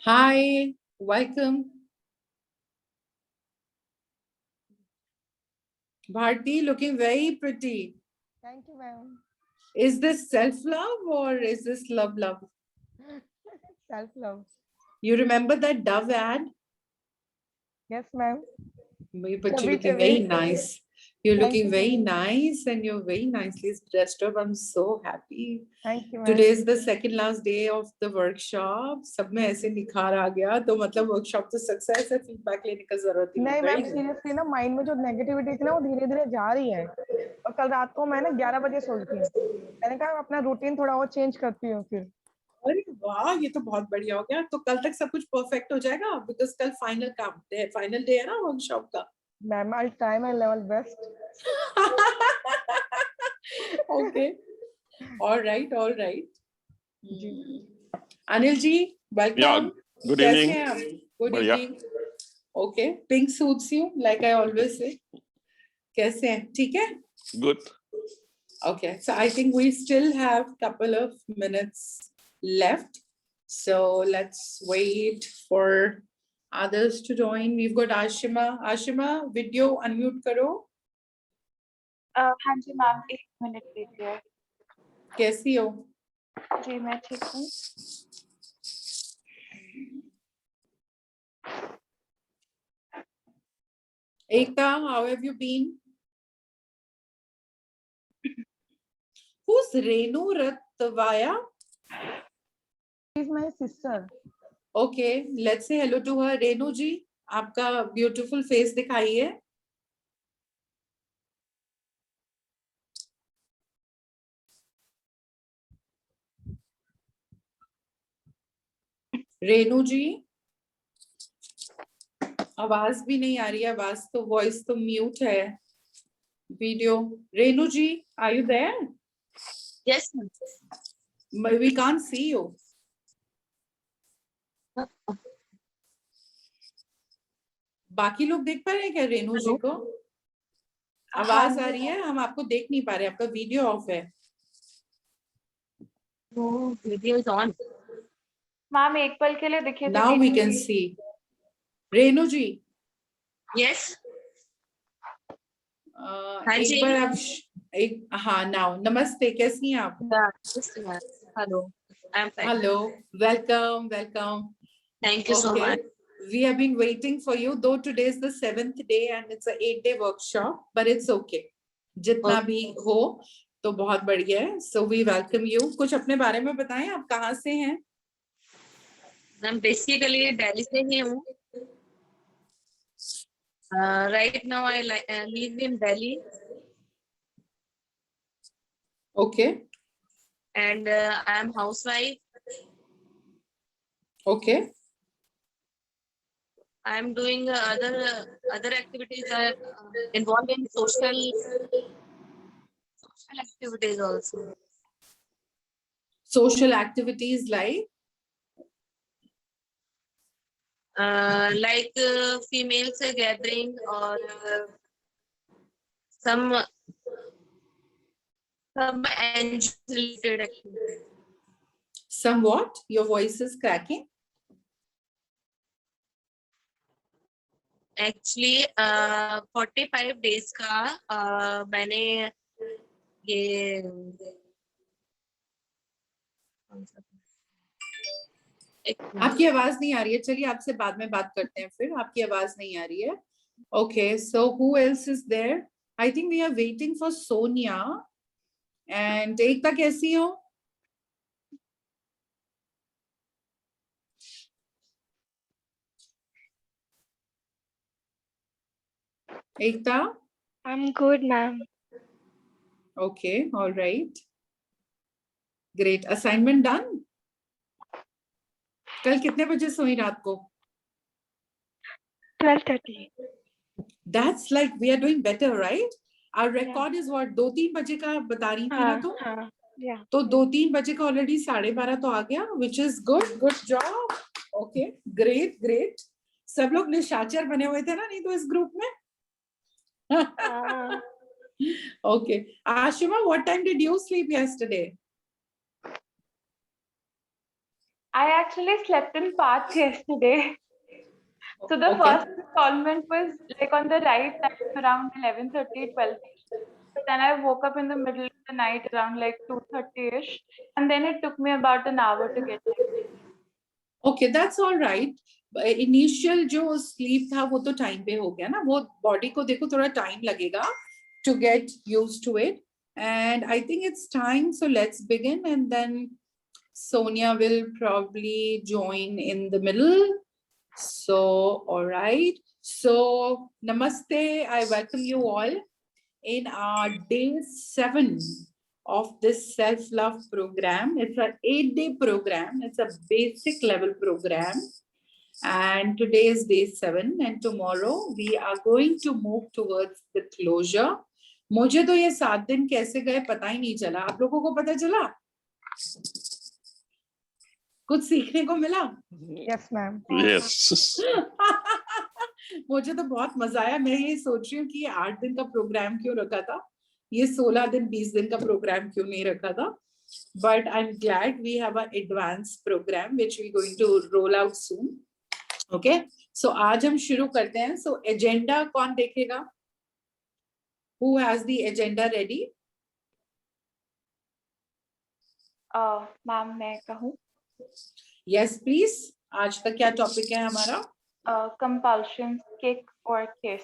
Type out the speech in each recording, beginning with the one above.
Hi, welcome. Bharti, looking very pretty. Thank you, ma'am. Is this self-love or is this love? Self-love. You remember that Dove ad? Yes, ma'am. But you're Chubby, looking very chubby. nice. You're Thank looking you, very ma'am. nice and you're very nicely dressed up. I'm so happy. Thank you, Today ma'am. is the second last day of the workshop. सब में ऐसे निखार आ गया तो मतलब workshop तो success है, feedback लेने का जरूरत ही नहीं नहीं मैम, पड़ेगी. सीरियसली ना माइंड में जो नेगेटिविटी थी ना वो धीरे धीरे जा रही है। और कल रात को मैं ना 11 बजे सोई थी। मैंने कहा अपना रूटीन थोड़ा और चेंज करती हूँ फिर। अरे वाह, ये तो बहुत बढ़िया हो गया. तो कल तक सब कुछ परफेक्ट हो जाएगा बिकॉज कल फाइनल डे है ना वर्कशॉप का. Ma'am, I try my level best. Okay, all right. जी. अनिल जी, welcome. Good कैसे evening. हैं आप? Good बढ़िया. evening. Okay, pink suits you like I always say. कैसे हैं? ठीक है? Good. Okay, so I think we still have couple of minutes left. So let's wait for others to join. We've got Ashima. Ashima, video unmute करो. हाँ जी ma'am, 1 minute दीजिए. कैसी हो? जी मैं ठीक हूँ. Ekta, how have you been? Who's Renu Ratvaya? She is my sister. Okay, let's say hello to her. Renu जी, आपका beautiful face दिखाइए. रेनू जी, आवाज भी नहीं आ रही है. आवाज तो वॉइस तो म्यूट है. Video. Renu ji, are you there? Yes ma'am. We can't see you. बाकी लोग देख पा रहे हैं क्या रेनू जी को? आवाज आ रही है, हम आपको देख नहीं पा रहे. आपका वीडियो ऑफ है. No, video is on. Ma'am एक पल के लिए दिखे तो Now we can see. Renu ji, Yes. हाँ एक जी. बार आप हाँ, नाउ नमस्ते, कैसी हैं आप? Yes ma'am. Hello. I'm fine. Hello, welcome. Thank you so much. We have been waiting for you, though today is the 7th day and it's a 8-day workshop, but it's okay. जितना भी हो तो बहुत बढ़िया है. So we welcome you. कुछ अपने बारे में बताएं, आप कहाँ से हैं? मैं बेसिकली दिल्ली से ही हूँ. Right now I live in Delhi. Okay. And I am housewife. Okay. I am doing other activities involved in social activities also. Social activities like? Like females gathering or some NGO related activities. Somewhat. Your voice is cracking. Actually 45 days का मैंने ये आपकी आवाज नहीं आ रही है. चलिए आपसे बाद में बात करते हैं फिर. आपकी आवाज नहीं आ रही है. Okay, so who else is there? I think we are waiting for Sonia. And एकता कैसी हो? एकता? I'm good, ma'am. Okay, all right. Great. Assignment done? कल कितने बजे सोई रात को? 12:30. That's like we are doing better, right? Our record is what? 2-3 बजे का बता रही थी ना तुम? हाँ, yeah. तो 2-3 बजे का already 12:30 तो आ गया, which is good. Good job. Okay, great. सब लोग निशाचर बने हुए थे ना, नहीं तो इस ग्रुप में? Okay. Ashima, what time did you sleep yesterday? I actually slept in parts yesterday. So the Okay. first installment was like on the right time around 11:30, 12. But then I woke up in the middle of the night around like 2:30-ish. And then it took me about an hour to get back. Okay that's all right. Initial जो sleep था वो तो time पे हो गया ना, वो body को देखो थोड़ा टाइम लगेगा to get used to it, and I think it's time, so let's begin and then Sonia will probably join in the middle. So, all right. So, namaste. I welcome you all in our day 7 of this self-love program. It's an 8-day program. It's a basic level program. And today is day 7 and tomorrow we are going to move towards the closure. मुझे तो ये 7 दिन कैसे गए पता ही नहीं चला. आप लोगों को पता चला? कुछ सीखने को मिला? Yes, ma'am. Yes. मुझे तो बहुत मजा आया. मैं ये सोच रही हूँ कि ये 8 दिन का प्रोग्राम क्यों रखा था, ये 16 दिन 20 दिन का प्रोग्राम क्यों नहीं रखा था. But I'm glad we have an advanced program which we're going to roll out soon. Okay, so आज हम शुरू करते हैं. So agenda कौन देखेगा? Who has the agenda ready? Ma'am, मैं कहूँ? Yes, please. आज का क्या टॉपिक है हमारा? Compulsions, kick or kiss?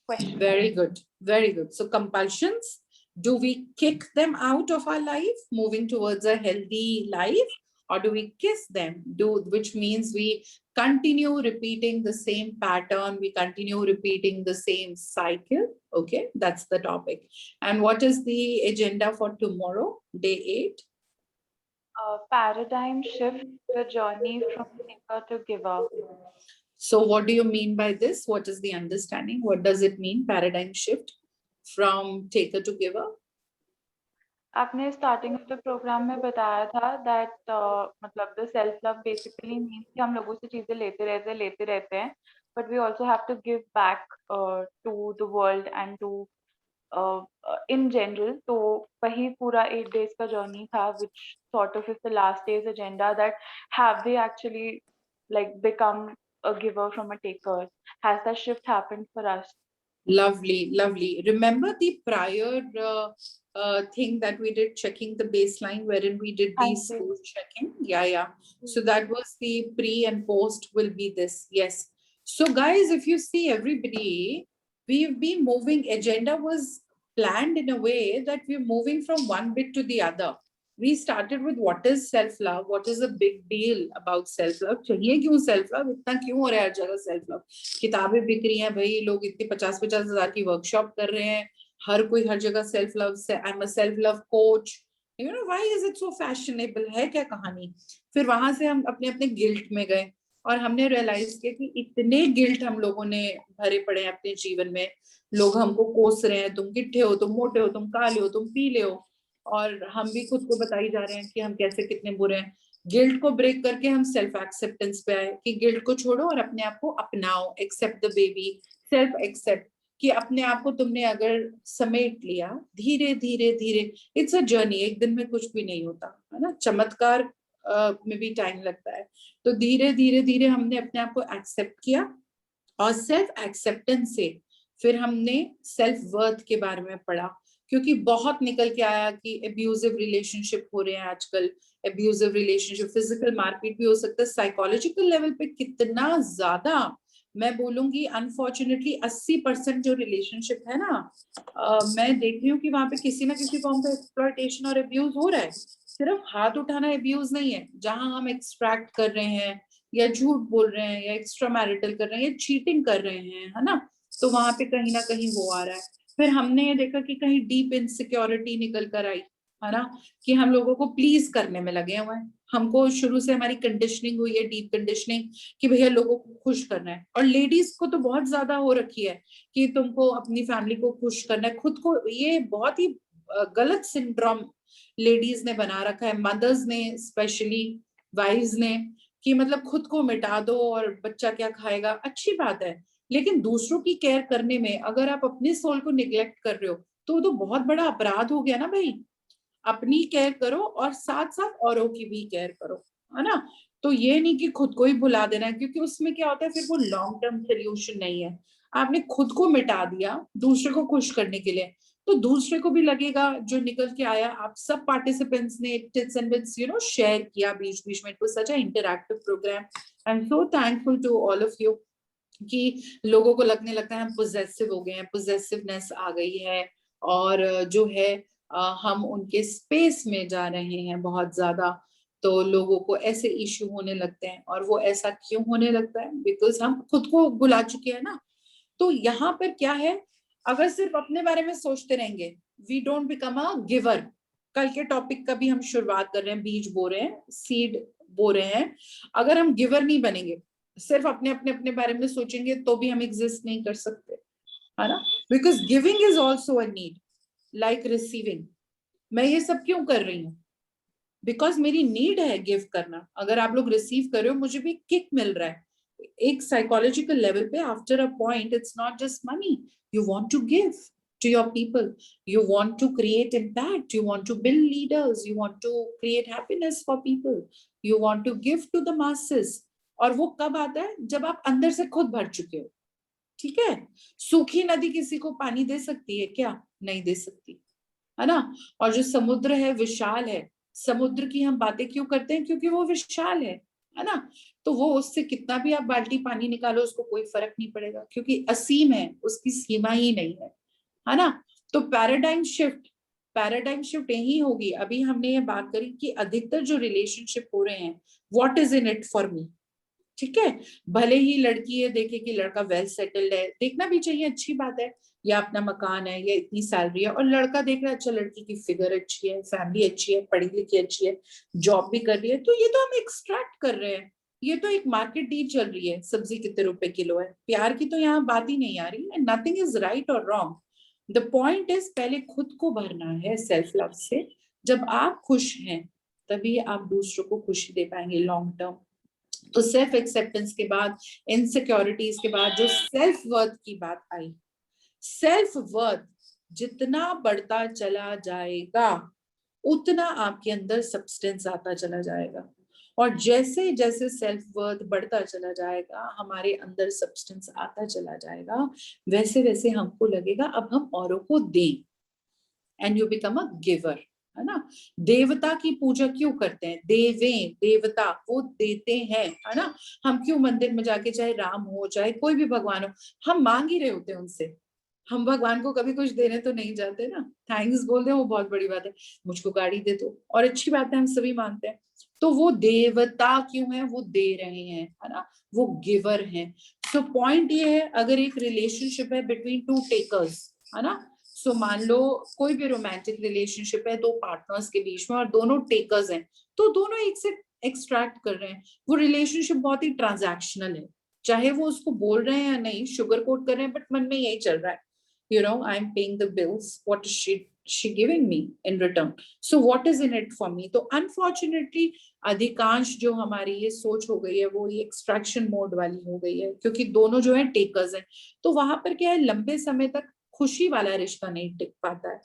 Question. Very good, very good. So compulsions, do we kick them out of our life, moving towards a healthy life, or do we kiss them? Which means we continue repeating the same pattern, we continue repeating the same cycle. Okay, that's the topic. And what is the agenda for tomorrow, day 8? Paradigm shift, the journey from thinker to giver. So what do you mean by this? What is the understanding? What does it mean, paradigm shift from taker to giver? आपने starting of the programme में बताया था that मतलब the self love basically means कि हम लोगों से चीजें लेते रहते हैं, but we also have to give back to the world and to in general. तो वही पूरा 8 days का जर्नी था which sort of is the last day's agenda, that have we actually like become a giver from a taker? Has that shift happened for us? Lovely, lovely. Remember the prior thing that we did, checking the baseline, wherein we did the I see. school checking? Yeah. So that was the pre and post will be this. Yes. So guys, if you see everybody, we've been moving, agenda was planned in a way that we're moving from one bit to the other. We started with what is self-love, what is the big deal about self-love, चाहिए क्यों self-love, इतना क्यों हो रहा है हर जगह self-love, किताबें बिक रही हैं भाई, लोग इतनी 50-50 हजार की वर्कशॉप कर रहे हैं, हर कोई हर जगह self-love से I'm a self-love coach, you know, why is it so fashionable, है क्या कहानी. फिर वहां से हम अपने अपने गिल्ट में गए और हमने रियलाइज किया कि इतने गिल्ट हम लोगों ने भरे पड़े हैं अपने जीवन में, लोग हमको कोस रहे हैं, तुम गिट्ठे हो, तुम मोटे हो, तुम काले हो, तुम पीले हो, और हम भी खुद को बताई जा रहे हैं कि हम कैसे कितने बुरे हैं. गिल्ट को ब्रेक करके हम सेल्फ एक्सेप्टेंस पे आए कि गिल्ट को छोड़ो और अपने आप को अपनाओ, accept the baby, self accept, कि अपने आप को तुमने अगर समेट लिया धीरे धीरे धीरे, इट्स अ जर्नी, एक दिन में कुछ भी नहीं होता है ना, चमत्कार में भी टाइम लगता है. तो धीरे धीरे धीरे हमने अपने आप को एक्सेप्ट किया और सेल्फ एक्सेप्टेंस से फिर हमने सेल्फ वर्थ के बारे में पढ़ा, क्योंकि बहुत निकल के आया कि एब्यूजिव रिलेशनशिप हो रहे हैं आजकल, एब्यूजिव रिलेशनशिप, फिजिकल मारपीट भी हो सकता है, साइकोलॉजिकल लेवल पे कितना ज्यादा, मैं बोलूंगी अनफॉर्चुनेटली 80% जो रिलेशनशिप है ना, मैं देख रही हूँ कि वहां पे किसी ना किसी फॉर्म का एक्सप्लॉयटेशन और एब्यूज हो रहा है. सिर्फ हाथ उठाना एब्यूज नहीं है, जहां हम एक्सट्रैक्ट कर रहे हैं या झूठ बोल रहे हैं या एक्स्ट्रा मैरिटल कर रहे हैं या चीटिंग कर रहे हैं, है ना, तो वहां पे कहीं ना कहीं वो आ रहा है. फिर हमने ये देखा कि कहीं डीप इनसिक्योरिटी निकल कर आई, है ना, कि हम लोगों को प्लीज करने में लगे हुए हैं. हमको शुरू से हमारी कंडीशनिंग हुई है, डीप कंडीशनिंग, कि भैया लोगों को खुश करना है. और लेडीज को तो बहुत ज्यादा हो रखी है कि तुमको अपनी फैमिली को खुश करना है, खुद को, ये बहुत ही गलत सिंड्रोम लेडीज ने बना रखा है, मदर्स ने, स्पेशली वाइव्स ने, कि मतलब खुद को मिटा दो और बच्चा क्या खाएगा. अच्छी बात है, लेकिन दूसरों की केयर करने में अगर आप अपनी सोल को निग्लेक्ट कर रहे हो तो बहुत बड़ा अपराध हो गया ना भाई. अपनी केयर करो और साथ साथ औरों की भी केयर करो. है ना। तो ये नहीं कि खुद को ही भुला देना है, क्योंकि उसमें क्या होता है फिर वो लॉन्ग टर्म सोल्यूशन नहीं है। आपने खुद को मिटा दिया दूसरे को खुश करने के लिए, तो दूसरे को भी लगेगा जो निकल के आया। आप सब पार्टिसिपेंट्स ने टिप्स एंड बिट्स शेयर किया बीच बीच में। It was such a interactive programme. I am so thankful to all of you कि लोगों को लगने लगता है हम पोजेसिव हो गए हैं, पोजेसिवनेस आ गई है, और जो है हम उनके स्पेस में जा रहे हैं बहुत ज्यादा, तो लोगों को ऐसे इश्यू होने लगते हैं। और वो ऐसा क्यों होने लगता है? बिकॉज हम खुद को भुला चुके हैं ना। तो यहाँ पर क्या है, अगर सिर्फ अपने बारे में सोचते रहेंगे, we don't become a giver. कल के टॉपिक का भी हम शुरुआत कर रहे हैं, बीज बो रहे हैं, सीड बो रहे हैं। अगर हम गिवर नहीं बनेंगे, सिर्फ अपने अपने अपने बारे में सोचेंगे, तो भी हम एग्जिस्ट नहीं कर सकते, है ना। Because giving is also a need like receiving. मैं ये सब क्यों कर रही हूँ? बिकॉज मेरी नीड है गिव करना। अगर आप लोग रिसीव कर रहे हो, मुझे भी किक मिल रहा है एक साइकोलॉजिकल लेवल पे। After a point it's not just money, you want to give to your people, you want to create impact, you want to build leaders, you want to create happiness for people, you want to give to the masses. और वो कब आता है? जब आप अंदर से खुद भर चुके हो। ठीक है। सूखी नदी किसी को पानी दे सकती है क्या? नहीं दे सकती, है ना। और जो समुद्र है विशाल है। समुद्र की हम बातें क्यों करते हैं? क्योंकि वो विशाल है ना। तो वो उससे कितना भी आप बाल्टी पानी निकालो, उसको कोई फर्क नहीं पड़ेगा, क्योंकि असीम है, उसकी सीमा ही नहीं है ना। तो पैराडाइम शिफ्ट यही होगी। अभी हमने ये बात करी कि अधिकतर जो रिलेशनशिप हो रहे हैं, what is in it for me. ठीक है। भले ही लड़की है देखे कि लड़का वेल सेटल्ड है, देखना भी चाहिए, अच्छी बात है, या अपना मकान है, या इतनी सैलरी है, और लड़का देख रहा है अच्छा लड़की की फिगर अच्छी है, फैमिली अच्छी है, पढ़ी लिखी अच्छी है, जॉब भी कर रही है, तो ये तो हम एक्सट्रैक्ट कर रहे हैं। ये तो एक मार्केट डील चल रही है, सब्जी कितने रुपए किलो है। प्यार की तो यहाँ बात ही नहीं आ रही। एंड नथिंग इज राइट और रॉन्ग। द पॉइंट इज पहले खुद को भरना है सेल्फ लव से। जब आप खुश हैं, तभी आप दूसरों को खुशी दे पाएंगे लॉन्ग टर्म। तो सेल्फ एक्सेप्टेंस के बाद, इनसिक्योरिटीज के बाद, जो सेल्फ वर्थ की बात आई, सेल्फ वर्थ जितना बढ़ता चला जाएगा, उतना आपके अंदर सब्सटेंस आता चला जाएगा। और जैसे जैसे सेल्फ वर्थ बढ़ता चला जाएगा, हमारे अंदर सब्सटेंस आता चला जाएगा, वैसे वैसे हमको लगेगा अब हम औरों को दें। And you become a giver, है ना। देवता की पूजा क्यों करते हैं? देवता वो देते हैं, है ना। हम क्यों मंदिर में जाके, चाहे राम हो चाहे कोई भी भगवान हो, हम मांग ही रहे होते हैं उनसे। हम भगवान को कभी कुछ देने तो नहीं जाते ना। थैंक्स बोल दे, वो बहुत बड़ी बात है। मुझको गाड़ी दे दो, और अच्छी बात है, हम सभी मांगते हैं। तो वो देवता क्यों है? वो दे रहे हैं, है ना। वो गिवर हैं। सो पॉइंट ये है, अगर एक रिलेशनशिप है बिटवीन टू टेकर्स, है ना। सो मान लो कोई भी रोमांटिक रिलेशनशिप है दो पार्टनर्स के बीच में, और दोनों टेकर्स हैं, तो दोनों एक से एक्सट्रैक्ट कर रहे हैं। वो रिलेशनशिप बहुत ही ट्रांजैक्शनल है, चाहे वो उसको बोल रहे हैं या नहीं, शुगर कोट कर रहे हैं, बट मन में यही चल रहा है, I am paying the bills, what is she giving me in return, so what is in it for me? तो अनफॉर्चुनेटली अधिकांश जो हमारी ये सोच हो गई है, वो ये एक्सट्रैक्शन मोड वाली हो गई है, क्योंकि दोनों जो है टेकर्स हैं। तो वहां पर क्या है, लंबे समय तक खुशी वाला रिश्ता नहीं टिक पाता है।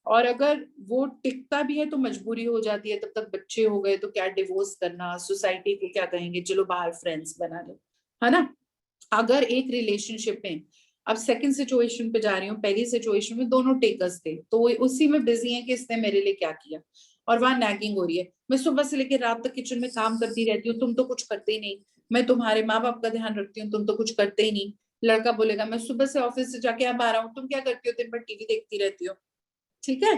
और अगर वो टिकता भी है तो मजबूरी हो जाती है, तब तक बच्चे हो गए तो क्या डिवोर्स करना, सोसाइटी को क्या कहेंगे, चलो बाहर फ्रेंड्स बना लो, है ना। अगर एक रिलेशनशिप में, अब सेकंड सिचुएशन पे जा रही हूँ, पहली सिचुएशन में दोनों टेकर्स थे, तो वो उसी में बिजी है कि इसने मेरे लिए क्या किया, और वहां नैगिंग हो रही है। मैं सुबह से लेकर रात तक किचन में काम करती रहती हूँ, तुम तो कुछ करते ही नहीं। मैं तुम्हारे माँ बाप का ध्यान रखती हूँ, तुम तो कुछ करते ही नहीं। लड़का बोलेगा मैं सुबह से ऑफिस से जाके अब आ रहा हूँ, तुम क्या करती हो? दिन भर टीवी देखती रहती हो। ठीक है।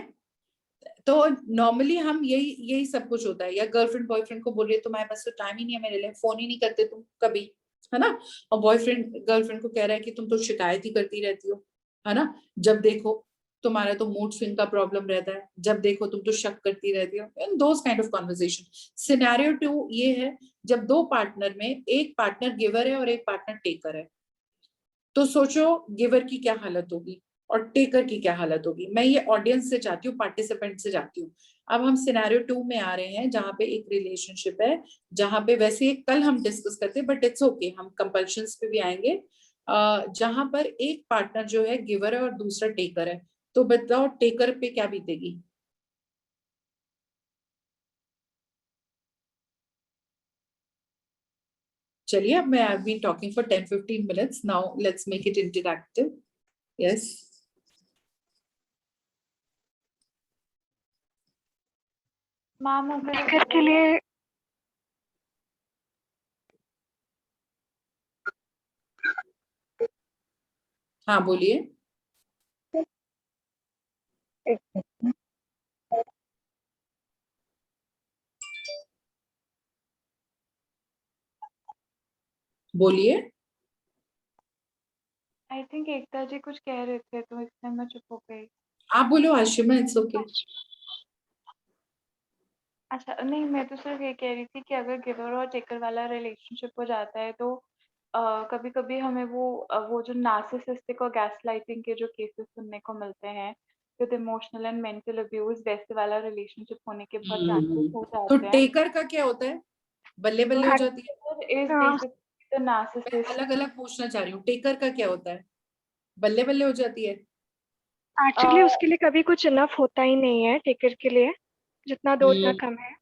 तो नॉर्मली हम यही यही सब कुछ होता है। या गर्लफ्रेंड बॉयफ्रेंड को बोल रही है तुम्हारे पास तो टाइम ही नहीं है मेरे लिए, फोन ही नहीं करते तुम कभी, है ना। और बॉयफ्रेंड गर्लफ्रेंड को कह रहा है कि तुम तो शिकायत ही करती रहती हो, है ना। जब देखो तुम्हारा तो मूड स्विंग का प्रॉब्लम रहता है, जब देखो तुम तो शक करती रहती हो। In those kind of conversation. Scenario 2 ये है, जब दो पार्टनर में एक पार्टनर गिवर है और एक पार्टनर टेकर है, तो सोचो गिवर की क्या हालत होगी और टेकर की क्या हालत होगी। मैं ये ऑडियंस से चाहती हूँ, पार्टिसिपेंट से चाहती हूँ। अब हम सिनेरियो 2 में आ रहे हैं, जहां पे एक रिलेशनशिप है, जहां पे वैसे कल हम डिस्कस करते हैं, बट इट्स ओके, हम कंपल्शंस पे भी आएंगे। जहां पर एक पार्टनर जो है गिवर है और दूसरा टेकर है, तो बताओ टेकर पे क्या बीतेगी। चलिए अब मैं I've been talking for 10-15 minutes. Now let's make it interactive. Yes. Ma'am अगर टेकर के लिए हाँ बोलिए. बोलिए. आई थिंक एकता जी कुछ कह रहे थे तो इसलिए मैं चुप हो गई. आप बोलो आशिमा, इट्स ओके. अच्छा नहीं, मैं तो सिर्फ ये कह रही थी कि अगर गिवर और टेकर वाला रिलेशनशिप हो जाता है तो कभी कभी हमें वो जो नार्सिसिस्टिक और गैसलाइटिंग के जो केसेस सुनने को मिलते हैं with emotional and mental abuse, वैसे वाला रिलेशनशिप होने के बहुत चांसेस हो तो जाते हैं. टेकर का क्या होता है? बल्ले बल्ले हो जाती है. इज हाँ, बेसिकली द मैं नार्सिसिस्ट. अलग अलग पूछना चाह रही हूँ, टेकर का क्या होता है? बल्ले बल्ले हो जाती है. एक्चुअली उसके लिए कभी कुछ इनफ होता ही नहीं है टेकर के लिए, जितना दो उतना कम है.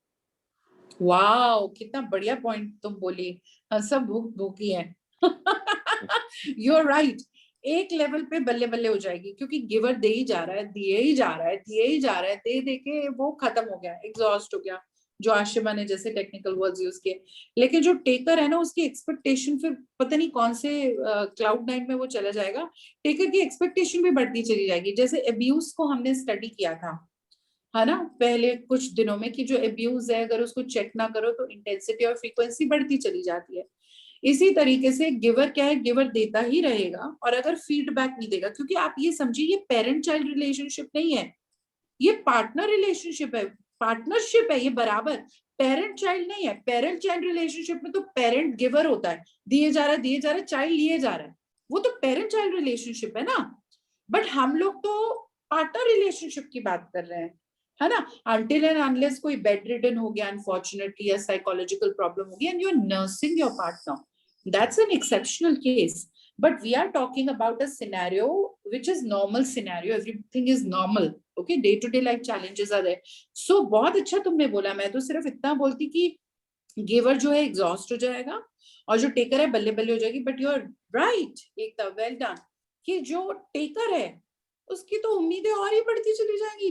वाओ, कितना बढ़िया पॉइंट तुम बोली. हम सब भूख भूखी है. You are right. एक लेवल पे बल्ले बल्ले हो जाएगी क्योंकि गिवर दे ही जा रहा है, दिए ही जा रहा है, दिए ही जा रहा है, दे दे के वो खत्म हो गया, एग्जॉस्ट हो गया, जो आशिमा ने जैसे टेक्निकल वर्ड्स यूज किए. लेकिन जो टेकर है ना, उसकी एक्सपेक्टेशन फिर पता नहीं कौन से क्लाउड नाइन में वो चला जाएगा. टेकर की एक्सपेक्टेशन भी बढ़ती चली जाएगी. जैसे अब्यूज को हमने स्टडी किया था, है ना, पहले कुछ दिनों में, कि जो अब्यूज है अगर उसको चेक ना करो तो इंटेंसिटी और फ्रीक्वेंसी बढ़ती चली जाती है. इसी तरीके से गिवर क्या है, गिवर देता ही रहेगा. और अगर फीडबैक नहीं देगा, क्योंकि आप ये समझिए ये पेरेंट चाइल्ड रिलेशनशिप नहीं है, ये पार्टनर रिलेशनशिप है, पार्टनरशिप है ये बराबर. पेरेंट चाइल्ड नहीं है. पेरेंट चाइल्ड रिलेशनशिप में तो पेरेंट गिवर होता है, दिए जा रहा है, दिए जा रहा है, चाइल्ड लिए जा रहा है, वो तो पेरेंट चाइल्ड रिलेशनशिप है ना. बट हम लोग तो पार्टनर रिलेशनशिप की बात कर रहे हैं, है ना. अनटिल एंड अनलेस कोई बेड रिडन हो गया अनफॉर्चुनेटली, या साइकोलॉजिकल प्रॉब्लम हो गई and you are nursing your partner, that's an exceptional case. But we are talking about a scenario which is normal scenario. Everything is normal. Okay, day to day life challenges are there. So बहुत अच्छा तुमने बोला. मैं तो सिर्फ इतना बोलती कि गिवर जो है एग्जॉस्ट हो जाएगा और जो टेकर है बल्ले बल्ले हो जाएगी. बट यू आर राइट एकदम, वेल डन, कि जो टेकर है उसकी तो उम्मीदें और ही बढ़ती चली जाएंगी,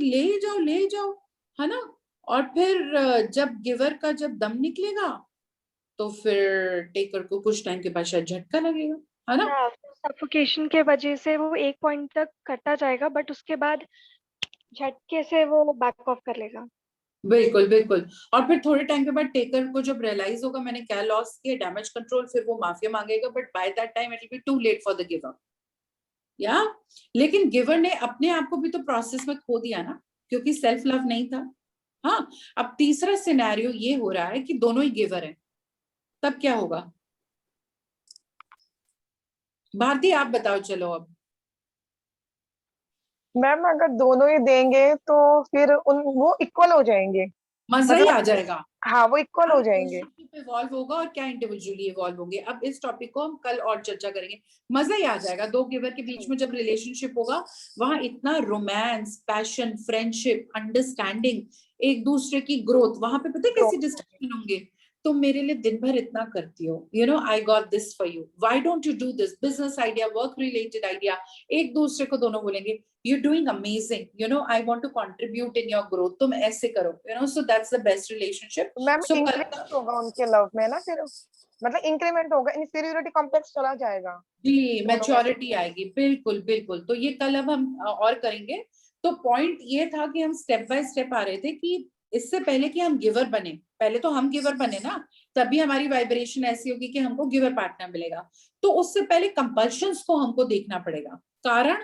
ले जाओ, है ना. और फिर जब गिवर का जब दम निकलेगा तो फिर टेकर को कुछ टाइम के बाद शायद झटका लगेगा, है ना. हाँ, सफोकेशन के वजह से वो एक पॉइंट तक करता जाएगा, बट उसके बाद झटके से वो बैक ऑफ कर लेगा. बिल्कुल बिल्कुल. और फिर थोड़े टाइम के बाद टेकर को जब रियलाइज होगा मैंने क्या लॉस किया, डैमेज कंट्रोल, फिर वो माफिया मांगेगा. But by that time it will be too late for the giver. या लेकिन गिवर ने अपने आप को भी तो प्रोसेस में खो दिया ना, क्योंकि सेल्फ लव नहीं था. हाँ, अब तीसरा सिनेरियो ये हो रहा है कि दोनों ही गिवर हैं, तब क्या होगा? भारती आप बताओ. चलो अब मैम अगर दोनों ही देंगे तो फिर वो इक्वल हो जाएंगे. मजा ही मतलब आ जाएगा. हाँ, वो इक्वल हो जाएंगे. इवॉल्व होगा और क्या इंडिविजुअली इवॉल्व होंगे. अब इस टॉपिक को हम कल और चर्चा करेंगे. मजा ही आ जाएगा. दो गिवर के बीच में जब रिलेशनशिप होगा, वहां इतना रोमांस, पैशन, फ्रेंडशिप, अंडरस्टैंडिंग, एक दूसरे की ग्रोथ, वहां पे पता है कैसे डिस्कशन होंगे. तुम मेरे लिए दिन भर इतना करती हो, you know, I got this for you, why don't you do this, business idea, work related idea, एक दूसरे को दोनों बोलेंगे you're doing amazing, you know, I want to contribute in your growth, तुम ऐसे करो, you know, so that's the best relationship. Ma'am So increment होगा उनके लव में ना, फिर मतलब इंक्रीमेंट होगा, इंफीरियरिटी कॉम्प्लेक्स चला जाएगा. जी, मैच्योरिटी आएगी. बिल्कुल बिल्कुल. तो ये कल अब हम और करेंगे. तो पॉइंट ये था कि हम स्टेप बाय स्टेप आ रहे थे कि इससे पहले कि हम गिवर बने, पहले तो हम गिवर बने ना, तभी हमारी वाइब्रेशन ऐसी होगी कि हमको गिवर पार्टनर मिलेगा. तो उससे पहले कंपल्शंस को हमको देखना पड़ेगा. कारण,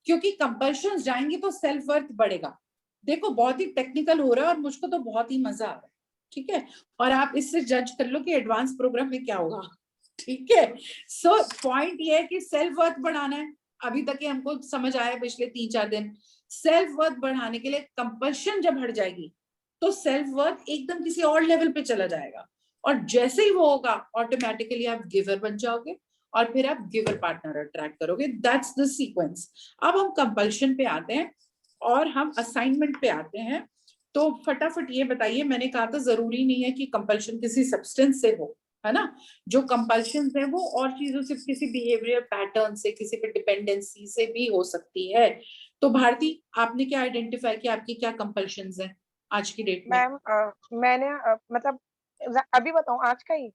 क्योंकि कंपल्शंस जाएंगे तो सेल्फ वर्थ बढ़ेगा. देखो बहुत ही टेक्निकल हो रहा है और मुझको तो बहुत ही मजा आ रहा है. ठीक है, और आप इससे जज कर लो कि एडवांस प्रोग्राम में क्या होगा. ठीक है. सो पॉइंट ये है कि सेल्फ वर्थ बढ़ाना है. अभी तक ये हमको समझ आया पिछले 3-4 दिन. सेल्फ वर्थ बढ़ाने के लिए कंपल्शन जब हट जाएगी तो सेल्फ वर्थ एकदम किसी और लेवल पे चला जाएगा. और जैसे ही वो होगा ऑटोमेटिकली आप गिवर बन जाओगे और फिर आप गिवर पार्टनर अट्रैक्ट करोगे. That's the sequence. अब हम कंपल्शन पे आते हैं और हम असाइनमेंट पे आते हैं. तो फटाफट ये बताइए, मैंने कहा था जरूरी नहीं है कि कंपल्शन किसी सब्सटेंस से हो, है ना। जो कंपल्शन है वो और चीजों से, किसी बिहेवियर पैटर्न से, किसी पे डिपेंडेंसी से भी हो सकती है। तो भारती, आपने क्या आइडेंटिफाई किया, आपकी क्या कंपल्शंस हैं आज की डेट में? मैम मैंने मतलब अभी बताऊं आज का ही।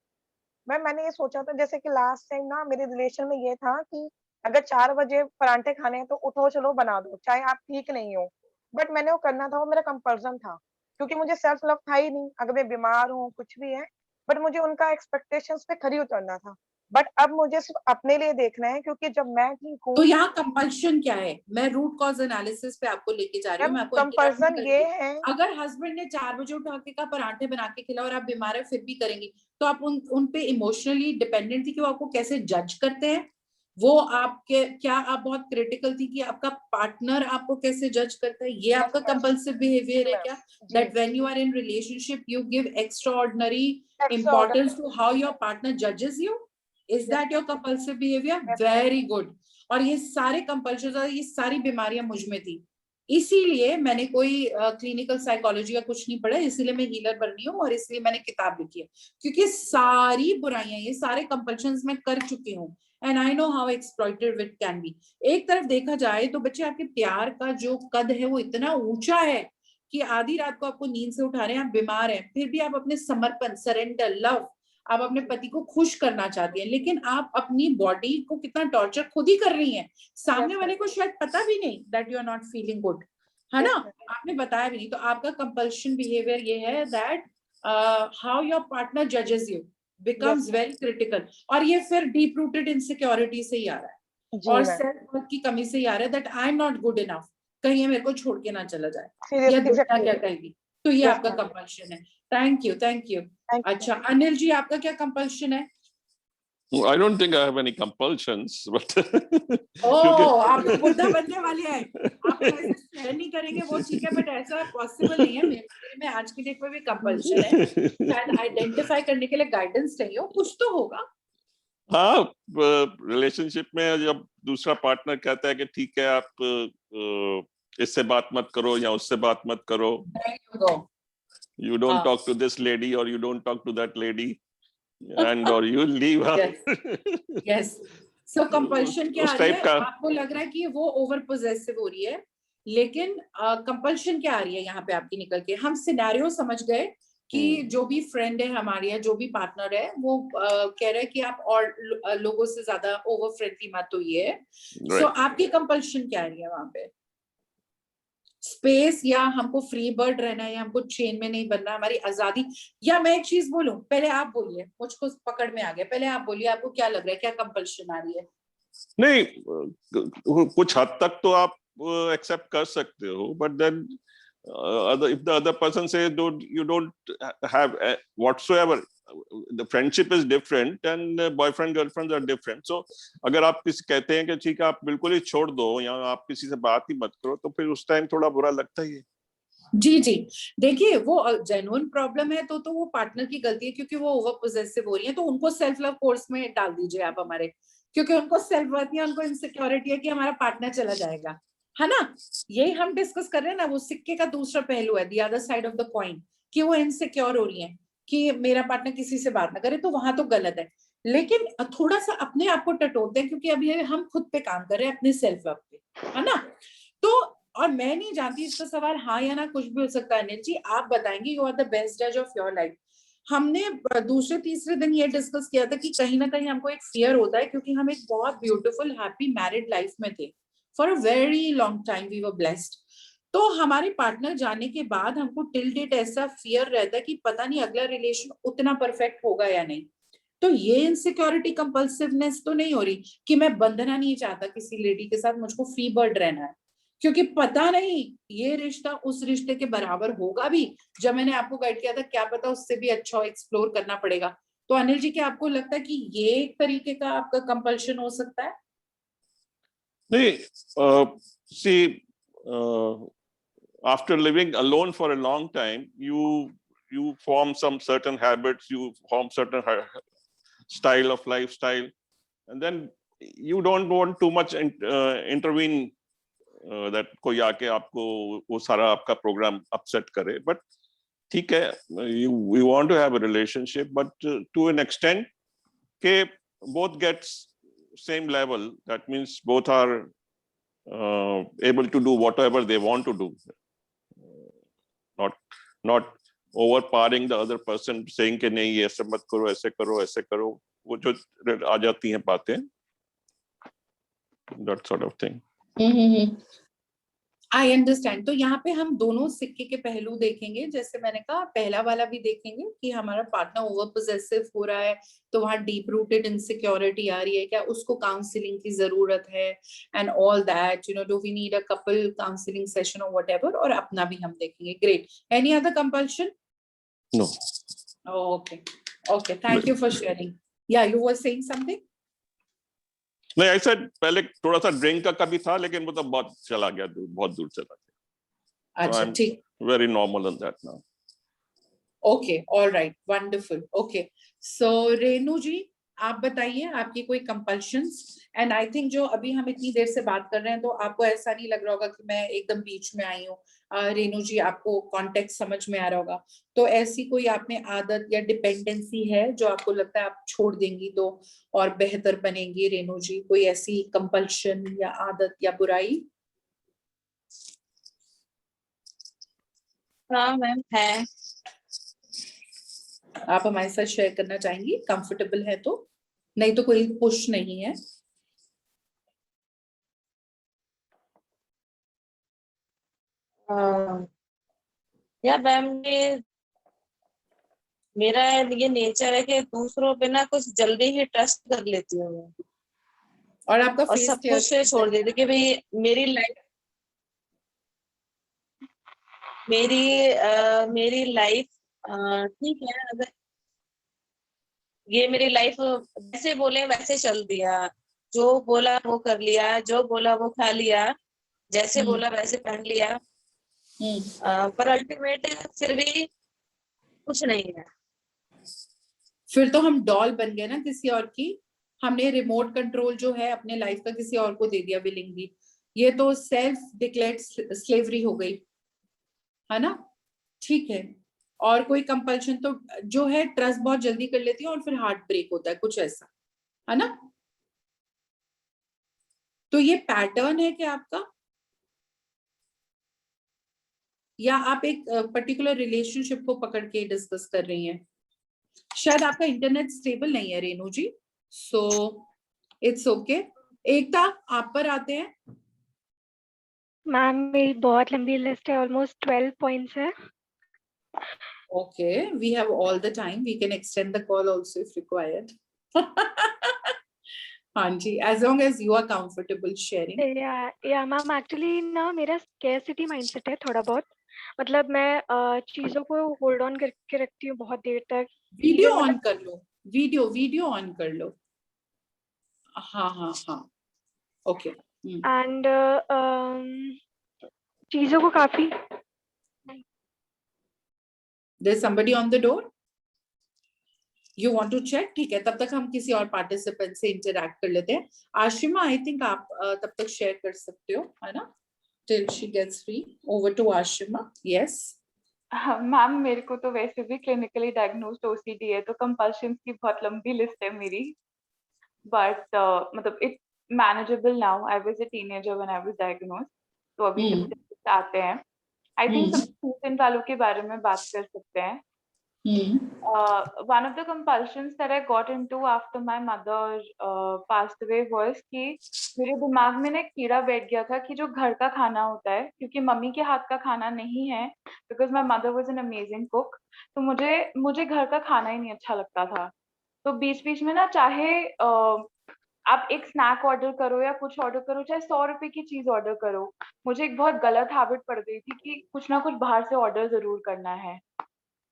मैंने ये सोचा था जैसे कि लास्ट टाइम ना मेरे रिलेशन में ये था कि अगर 4 बजे परांठे खाने हैं तो उठो चलो बना दो, चाहे आप ठीक नहीं हो। बट मैंने वो करना था, वो मेरा कंपल्सन था, क्योंकि मुझे सेल्फ लव था ही नहीं। अगर मैं बीमार हूँ कुछ भी है, बट मुझे उनका एक्सपेक्टेशंस पे खरी उतरना था। बट अब मुझे सिर्फ अपने लिए देखना है, क्योंकि जब मैं ठीक हूँ। तो यहाँ कंपल्शन क्या है? मैं रूट कॉज एनालिसिस पे आपको लेके जा रही हूँ, मैम मैं आपको इंटरप्ट नहीं कंपल्सन कर ये रही। है। अगर हस्बैंड ने 4 बजे उठा के का पराठे बना के खिला और आप बीमार है फिर भी करेंगी, तो आप उन पे इमोशनली डिपेंडेंट थी कि वो आपको कैसे जज करते हैं? वो आपके, क्या आप बहुत क्रिटिकल थी कि आपका पार्टनर आपको कैसे जज करता है? ये यस आपका मैम। कंपल्सिव बिहेवियर जी है मैम। क्या? जी। That when you are in relationship you give extraordinary extra order. importance to how your partner judges you? Is yes that your compulsive behavior? Ma'am. Very good. और ये सारे compulsion और ये सारी बीमारियां मुझ में थी, इसीलिए मैंने कोई क्लिनिकल साइकोलॉजी का कुछ नहीं पढ़ा, इसीलिए मैं हीलर बन रही हूँ और इसलिए मैंने किताब लिखी है, क्योंकि सारी बुराइयां, ये सारे कंपल्शंस मैं कर चुकी हूँ and I know how exploited it can be. एक तरफ देखा जाए तो बच्चे, आपके प्यार का जो कद है वो इतना ऊंचा है कि आधी रात को आपको नींद से उठा रहे हैं, आप बीमार हैं, फिर भी आप अपने समर्पण, सरेंडर, लव, आप अपने पति को खुश करना चाहती हैं, लेकिन आप अपनी बॉडी को कितना टॉर्चर खुद ही कर रही हैं। सामने वाले को शायद पता भी नहीं that you are not feeling good, है ना, आपने बताया भी नहीं। तो आपका कंपल्शन बिहेवियर ये है दैट हाउ योर पार्टनर जजेस यू बिकम्स वेरी क्रिटिकल, और ये फिर डीप रूटेड इनसिक्योरिटी से ही आ रहा है जी और मैम। सेल्फ वर्थ की कमी से ही आ रहा है that I am not good enough, कहीं ये मेरे को छोड़ के ना चला जाए सीरियस या दुनिया एग्जैक्टली। क्या कहेगी। तो ये यस आपका मैम। कंपल्शन है। Thank you, thank you. Thank you. अच्छा अनिल जी, आपका क्या कंपल्शन है? I don't think I have any compulsions, but ओह, आप तो बुद्धा बनने वाले हैं, आप तो ऐसे शेयर नहीं करेंगे वो ठीक है, बट ऐसा पॉसिबल नहीं है। मेरे में आज की डेट में भी कंपल्शन है, शायद आइडेंटिफाई करने के लिए गाइडेंस चाहिए हो, कुछ तो होगा। हाँ, रिलेशनशिप में जब दूसरा पार्टनर कहता है कि ठीक है आप इससे बात मत करो या उससे बात मत करो, There you go. you don't हाँ. talk to this lady or you don't talk to that lady, and or you leave her. Yes. So compulsion क्या आ उस रही टाइप है? का। आपको लग रहा है कि वो ओवर पोजेसिव हो रही है, लेकिन कंपल्शन क्या आ रही है यहाँ पे आपकी निकल के? हम सिनेरियो समझ गए कि जो भी फ्रेंड है हमारी या जो भी पार्टनर है वो कह रहा है कि आप और लोगों से ज्यादा ओवर फ्रेंडली मत होइए। सो आपकी कंपल्शन क्या आ रही है वहां पे? स्पेस, या हमको फ्री बर्ड रहना है, या हमको चेन में नहीं बनना, हमारी आजादी? या मैं एक चीज बोलूं, पहले आप बोलिए, मुझको पकड़ में आ गया, पहले आप बोलिए आपको क्या लग रहा है, क्या कंपल्शन आ रही है? नहीं, कुछ हद तक तो आप एक्सेप्ट कर सकते हो, but then if the other person says you don't have whatsoever, the friendship is different and boyfriend girlfriends are different. So अगर आप किसी कहते हैं कि ठीक है आप बिल्कुल ही छोड़ दो या आप किसी से बात ही मत करो, तो फिर उस टाइम थोड़ा बुरा लगता ही है। जी जी, देखिए वो जेन्युइन प्रॉब्लम है तो वो पार्टनर की गलती है, क्योंकि वो ओवर पोजेसिव हो रही है, तो उनको सेल्फ लव कोर्स में डाल दीजिए आप हमारे, क्योंकि उनको सेल्फ वर्थ नहीं है, उनको इनसिक्योरिटी है कि हमारा पार्टनर चला जाएगा, है ना। यही हम डिस्कस कर रहे हैं ना, वो सिक्के का दूसरा पहलू है, the other side of the coin, कि वो इनसिक्योर हो रही है कि मेरा पार्टनर किसी से बात ना करे, तो वहां तो गलत है। लेकिन थोड़ा सा अपने आप को टटोलते हैं, क्योंकि अभी हम खुद पे काम कर रहे हैं, अपने सेल्फ लव पे, है ना। तो और मैं नहीं जानती, इसका सवाल हाँ या ना कुछ भी हो सकता है। अनिल जी आप बताएंगे, यू आर द बेस्ट जज ऑफ योर लाइफ। हमने दूसरे तीसरे दिन ये डिस्कस किया था कि कहीं ना कहीं हमको एक फियर होता है, क्योंकि हम एक बहुत ब्यूटीफुल हैप्पी मैरिड लाइफ में थे, for a very long time we were blessed. तो हमारे पार्टनर जाने के बाद हमको टिल डेट ऐसा फियर रहता है कि पता नहीं अगला रिलेशन उतना परफेक्ट होगा या नहीं। तो ये इनसिक्योरिटी कंपल्सिवनेस तो नहीं हो रही कि मैं बंधना नहीं चाहता किसी लेडी के साथ, मुझको फ्री बर्ड रहना है, क्योंकि पता नहीं ये रिश्ता उस रिश्ते के बराबर होगा भी। जब मैंने आपको गाइड किया था, क्या पता उससे भी अच्छा एक्सप्लोर करना पड़ेगा। तो अनिल जी, क्या आपको लगता है कि ये एक तरीके का आपका कंपल्शन हो सकता है? नहीं, see, after living alone for a long time, you form some certain habits, you form certain style of lifestyle, and then you don't want too much intervene, that कोई आके आपको वो सारा आपका प्रोग्राम अपसेट करे। बट ठीक है, you want to have a relationship, but to an extent के both gets same level. That means both are able to do whatever they want to do, not overpowering the other person, saying कि नहीं ऐसे मत करो, ऐसे करो, ऐसे करो, वो जो आ जाती हैं बातें, that sort of thing. I understand. तो यहाँ पे हम दोनों सिक्के के पहलू देखेंगे, जैसे मैंने कहा पहला वाला भी देखेंगे कि हमारा पार्टनर ओवर पोजेसिव हो रहा है तो वहाँ डीप रूटेड इनसिक्योरिटी आ रही है क्या, उसको काउंसलिंग की जरूरत है, and all that, you know, do we need a couple counselling session और व्हाटएवर, और अपना भी हम देखेंगे। Great. Any other compulsion? No. Okay okay, thank you for sharing. या यू वर सेइंग समथिंग? नहीं, ऐसा पहले थोड़ा सा ड्रिंक का कभी था, लेकिन वो तो बहुत चला गया, बहुत दूर चला गया। अच्छा ठीक, Very normal on that now. Okay, all right, wonderful. Okay, so Renu ji आप बताइए आपकी कोई कंपल्शंस? एंड आई थिंक जो अभी हम इतनी देर से बात कर रहे हैं तो आपको ऐसा नहीं लग रहा होगा कि मैं एकदम बीच में आई हूँ। रेनू जी आपको कॉन्टेक्स्ट समझ में आ रहा होगा। तो ऐसी कोई आप में आदत या डिपेंडेंसी है जो आपको लगता है आप छोड़ देंगी तो और बेहतर बनेंगी? रेनू जी कोई ऐसी कंपल्शन या आदत या बुराई? हाँ मैम है। आप हमारे साथ शेयर करना चाहेंगी? कंफर्टेबल है तो, नहीं तो कोई पुश नहीं है। या मैम मेरा ये नेचर है कि दूसरों पे ना कुछ जल्दी ही ट्रस्ट कर लेती हूँ मैं, और आपका और फेस सब कुछ से छोड़ देती कि भाई मेरी लाइफ ठीक है, अगर ये मेरी लाइफ जैसे बोले वैसे चल दिया, जो बोला वो कर लिया, जो बोला वो खा लिया, जैसे बोला वैसे पहन लिया, पर अल्टीमेट फिर भी कुछ नहीं है। फिर तो हम डॉल बन गए ना किसी और की, हमने रिमोट कंट्रोल जो है अपने लाइफ का किसी और को दे दिया विलिंगली। ये तो सेल्फ डिक्लेयर्ड स्लेवरी हो गई, है ना? ठीक है। और कोई कंपल्शन तो जो है ट्रस्ट बहुत जल्दी कर लेती है और फिर हार्ट ब्रेक होता है, कुछ ऐसा, है ना? तो ये पैटर्न है क्या आपका, या आप एक पर्टिकुलर रिलेशनशिप को पकड़ के डिस्कस कर रही हैं? शायद आपका इंटरनेट स्टेबल नहीं है रेनू जी, सो इट्स ओके। एकता आप पर आते हैं। मैम मेरी बहुत लंबी लिस्ट है, ऑलमोस्ट 12 पॉइंट्स है। Okay, we have all the time, we can extend the call also if required. हाँ जी, as long as you are comfortable sharing. या मैम एक्चुअली ना मेरा स्कैरसिटी माइंडसेट है थोड़ा बहुत, मतलब मैं चीजों को होल्ड ऑन करके रखती हूँ बहुत देर तक। वीडियो ऑन कर लो, वीडियो ऑन कर लो। हाँ हाँ हाँ, ओके। एंड चीजों को काफी There's somebody on the door? You want to check? ठीक है, तब तक हम किसी और पार्टिसिपेंट से इंटरैक्ट कर लेते हैं। आशिमा आई थिंक आप तब तक शेयर कर सकते हो, है ना? Till she gets free. Over to Ashima. Yes. Ma'am मेरे को तो वैसे भी क्लिनिकली डायग्नोस्ड ओसीडी है, तो कंपल्शंस की बहुत लंबी लिस्ट है मेरी, बट मतलब it manageable now. I was a teenager when I was diagnosed, तो अभी जब आते हैं आई थिंक सब फूड वालों के बारे में बात कर सकते हैं। One of the compulsions that I got into after my mother passed away was कि मेरे दिमाग में ना एक कीड़ा बैठ गया था कि जो घर का खाना होता है, क्योंकि मम्मी के हाथ का खाना नहीं है, because my mother was an amazing cook, तो मुझे घर का खाना ही नहीं अच्छा लगता था। तो बीच में ना चाहे आप एक स्नैक ऑर्डर करो या कुछ ऑर्डर करो, चाहे 100 रुपए की चीज ऑर्डर करो, मुझे एक बहुत गलत हैबिट पड़ गई थी कि कुछ ना कुछ बाहर से ऑर्डर जरूर करना है,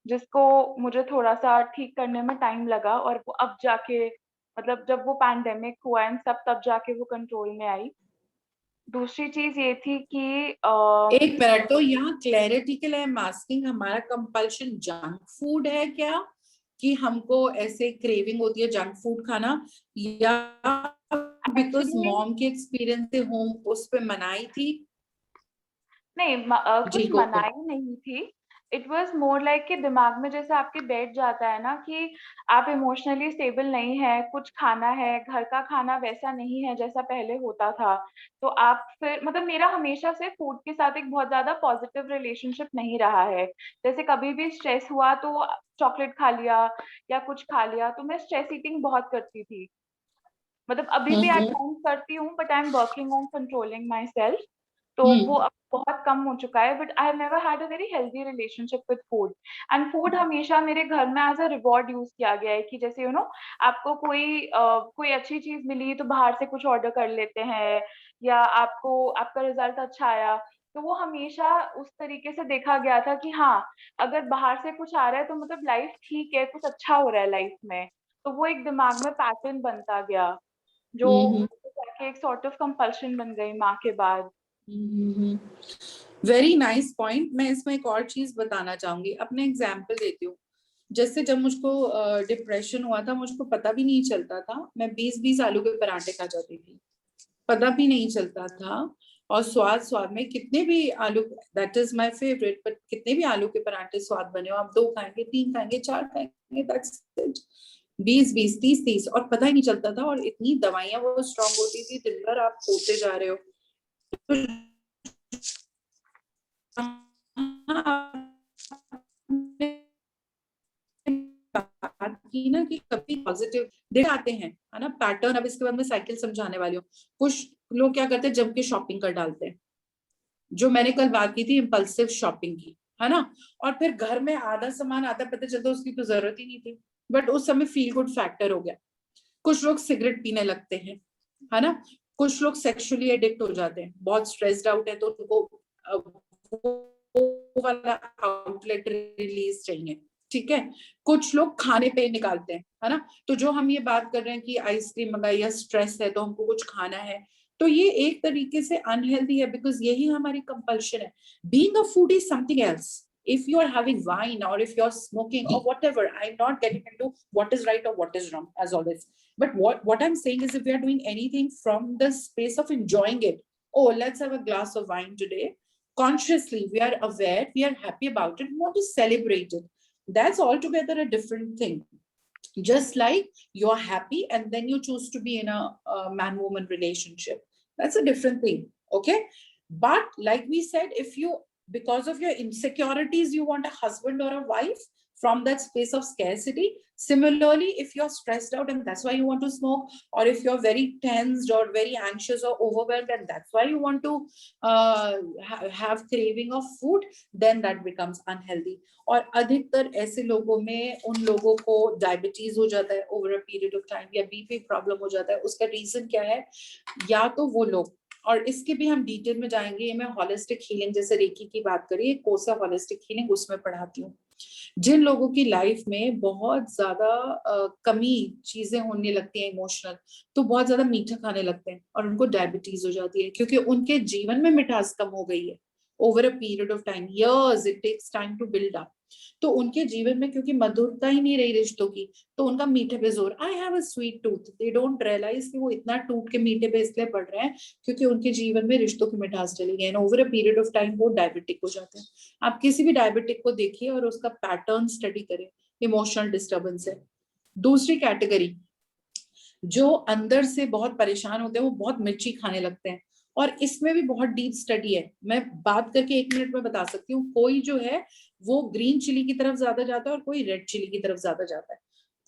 जिसको मुझे थोड़ा सा ठीक करने में टाइम लगा, और वो अब जाके मतलब जब वो पैंडेमिक हुआ एंड सब, तब जाके वो कंट्रोल में आई। दूसरी चीज ये थी कि एक मिनट, तो यहाँ क्लैरिटी के लिए मास्किंग, हमारा कंपल्शन जंक फूड है क्या, कि हमको ऐसे क्रेविंग होती है जंक फूड खाना, या बिकॉज मॉम के एक्सपीरियंस से होम उस पे मनाई थी? नहीं कुछ मनाही नहीं थी, इट वाज मोर लाइक कि दिमाग में जैसे आपके बैठ जाता है ना कि आप इमोशनली स्टेबल नहीं है, कुछ खाना है, घर का खाना वैसा नहीं है जैसा पहले होता था, तो आप फिर मतलब मेरा हमेशा से फूड के साथ एक बहुत ज्यादा पॉजिटिव रिलेशनशिप नहीं रहा है। जैसे कभी भी स्ट्रेस हुआ तो चॉकलेट खा लिया या कुछ खा लिया, तो मैं स्ट्रेस ईटिंग बहुत करती थी। मतलब अभी भी एट टाइम्स करती हूँ, but I am working on controlling my self. तो वो अब बहुत कम हो चुका है, but I have never had a very healthy relationship with food. And food हमेशा मेरे घर में एज अ रिवॉर्ड यूज किया गया है कि जैसे आपको कोई अच्छी चीज मिली तो बाहर से कुछ ऑर्डर कर लेते हैं, या आपको आपका रिजल्ट अच्छा आया तो वो हमेशा उस तरीके से देखा गया था कि हाँ, अगर बाहर से कुछ आ रहा है तो मतलब लाइफ ठीक है, कुछ अच्छा हो रहा है लाइफ में। तो वो एक दिमाग में पैटर्न बनता गया, जो जाके एक सॉर्ट ऑफ कंपल्शन बन गई माँ के बाद। Very nice point. मैं इसमें एक और चीज बताना चाहूंगी, अपने एग्जाम्पल देती हूँ। जैसे जब मुझको डिप्रेशन हुआ था, मुझको पता भी नहीं चलता था, मैं 20-20 आलू के पराठे खा जाती थी, पता भी नहीं चलता था। और स्वाद स्वाद में कितने भी आलू, that is my favourite, but कितने भी आलू के पराठे स्वाद बने हो, आप 2 खाएंगे, 3 खाएंगे, 4 खाएंगे, दैट्स इट। 20-20, 30-30, और पता ही नहीं चलता था। और इतनी दवाइयां वो स्ट्रांग होती थी, दिन भर आप सोते जा रहे हो। बात की ना कि कभी पॉजिटिव देख आते हैं, है ना, पैटर्न। अब इसके बाद मैं साइकिल समझाने वाली हूँ। कुछ लोग क्या करते हैं, जम के शॉपिंग कर डालते हैं, जो मैंने कल बात की थी इम्पल्सिव शॉपिंग की, है ना। और फिर घर में आधा सामान आता है, पता चलता है उसकी तो जरूरत ही नहीं थी, बट उस समय फील गुड फैक्टर हो गया। कुछ लोग सिगरेट पीने लगते हैं, है ना। कुछ लोग सेक्सुअली एडिक्ट हो जाते हैं, बहुत स्ट्रेस्ड आउट है तो उनको वो वाला आउटलेट रिलीज चाहिए, ठीक है। कुछ लोग खाने पे निकालते हैं, है ना। तो जो हम ये बात कर रहे हैं कि आइसक्रीम मंगाई या स्ट्रेस है तो हमको कुछ खाना है, तो ये एक तरीके से अनहेल्दी है, बिकॉज यही हमारी कंपल्शन है। Being a food is something else. If you are having wine or if you're smoking or whatever, I'm not getting into what is right or what is wrong as always, but what I'm saying is if we are doing anything from the space of enjoying it, oh, let's have a glass of wine today, consciously we are aware, we are happy about it, we want to celebrate it, that's altogether a different thing. Just like you're happy and then you choose to be in a man-woman relationship, that's a different thing, okay. But like we said, if you, because of your insecurities, you want a husband or a wife from that space of scarcity. Similarly, if you're stressed out and that's why you want to smoke, or if you're very tensed or very anxious or overwhelmed and that's why you want to have craving of food, then that becomes unhealthy. और अधिकतर ऐसे लोगों में उन लोगों को diabetes हो जाता है over a period of time, या बीपी प्रॉब्लम हो जाता है। उसका रीजन क्या है? या तो वो लोग, और इसके भी हम डिटेल में जाएंगे, ये मैं होलिस्टिक हीलिंग, जैसे रेकी की बात करिए, कोर्स ऑफ होलिस्टिक हीलिंग, उसमें पढ़ाती हूँ। जिन लोगों की लाइफ में बहुत ज्यादा कमी चीजें होने लगती हैं इमोशनल, तो बहुत ज्यादा मीठा खाने लगते हैं और उनको डायबिटीज हो जाती है, क्योंकि उनके जीवन में मिठास कम हो गई है over a period of time, years it takes time to build up। तो उनके जीवन में क्योंकि मधुरता ही नहीं रही रिश्तों की, तो उनका मीठे पे जोर, I have a sweet tooth, they don't realise कि वो इतना टूट के मीठे पे इसलिए पड़ रहे हैं क्योंकि उनके जीवन में रिश्तों की मिठास चली गई है, over a period of time वो डायबिटिक हो जाते हैं। आप किसी भी डायबिटिक को देखिए और उसका पैटर्न स्टडी करें, इमोशनल डिस्टर्बेंस है। दूसरी कैटेगरी, जो अंदर से बहुत परेशान होते हैं, वो बहुत मिर्ची खाने लगते हैं, और इसमें भी बहुत डीप स्टडी है, मैं बात करके 1 मिनट में बता सकती हूँ। कोई जो है वो ग्रीन चिली की तरफ ज्यादा जाता है और कोई रेड चिली की तरफ ज्यादा जाता है।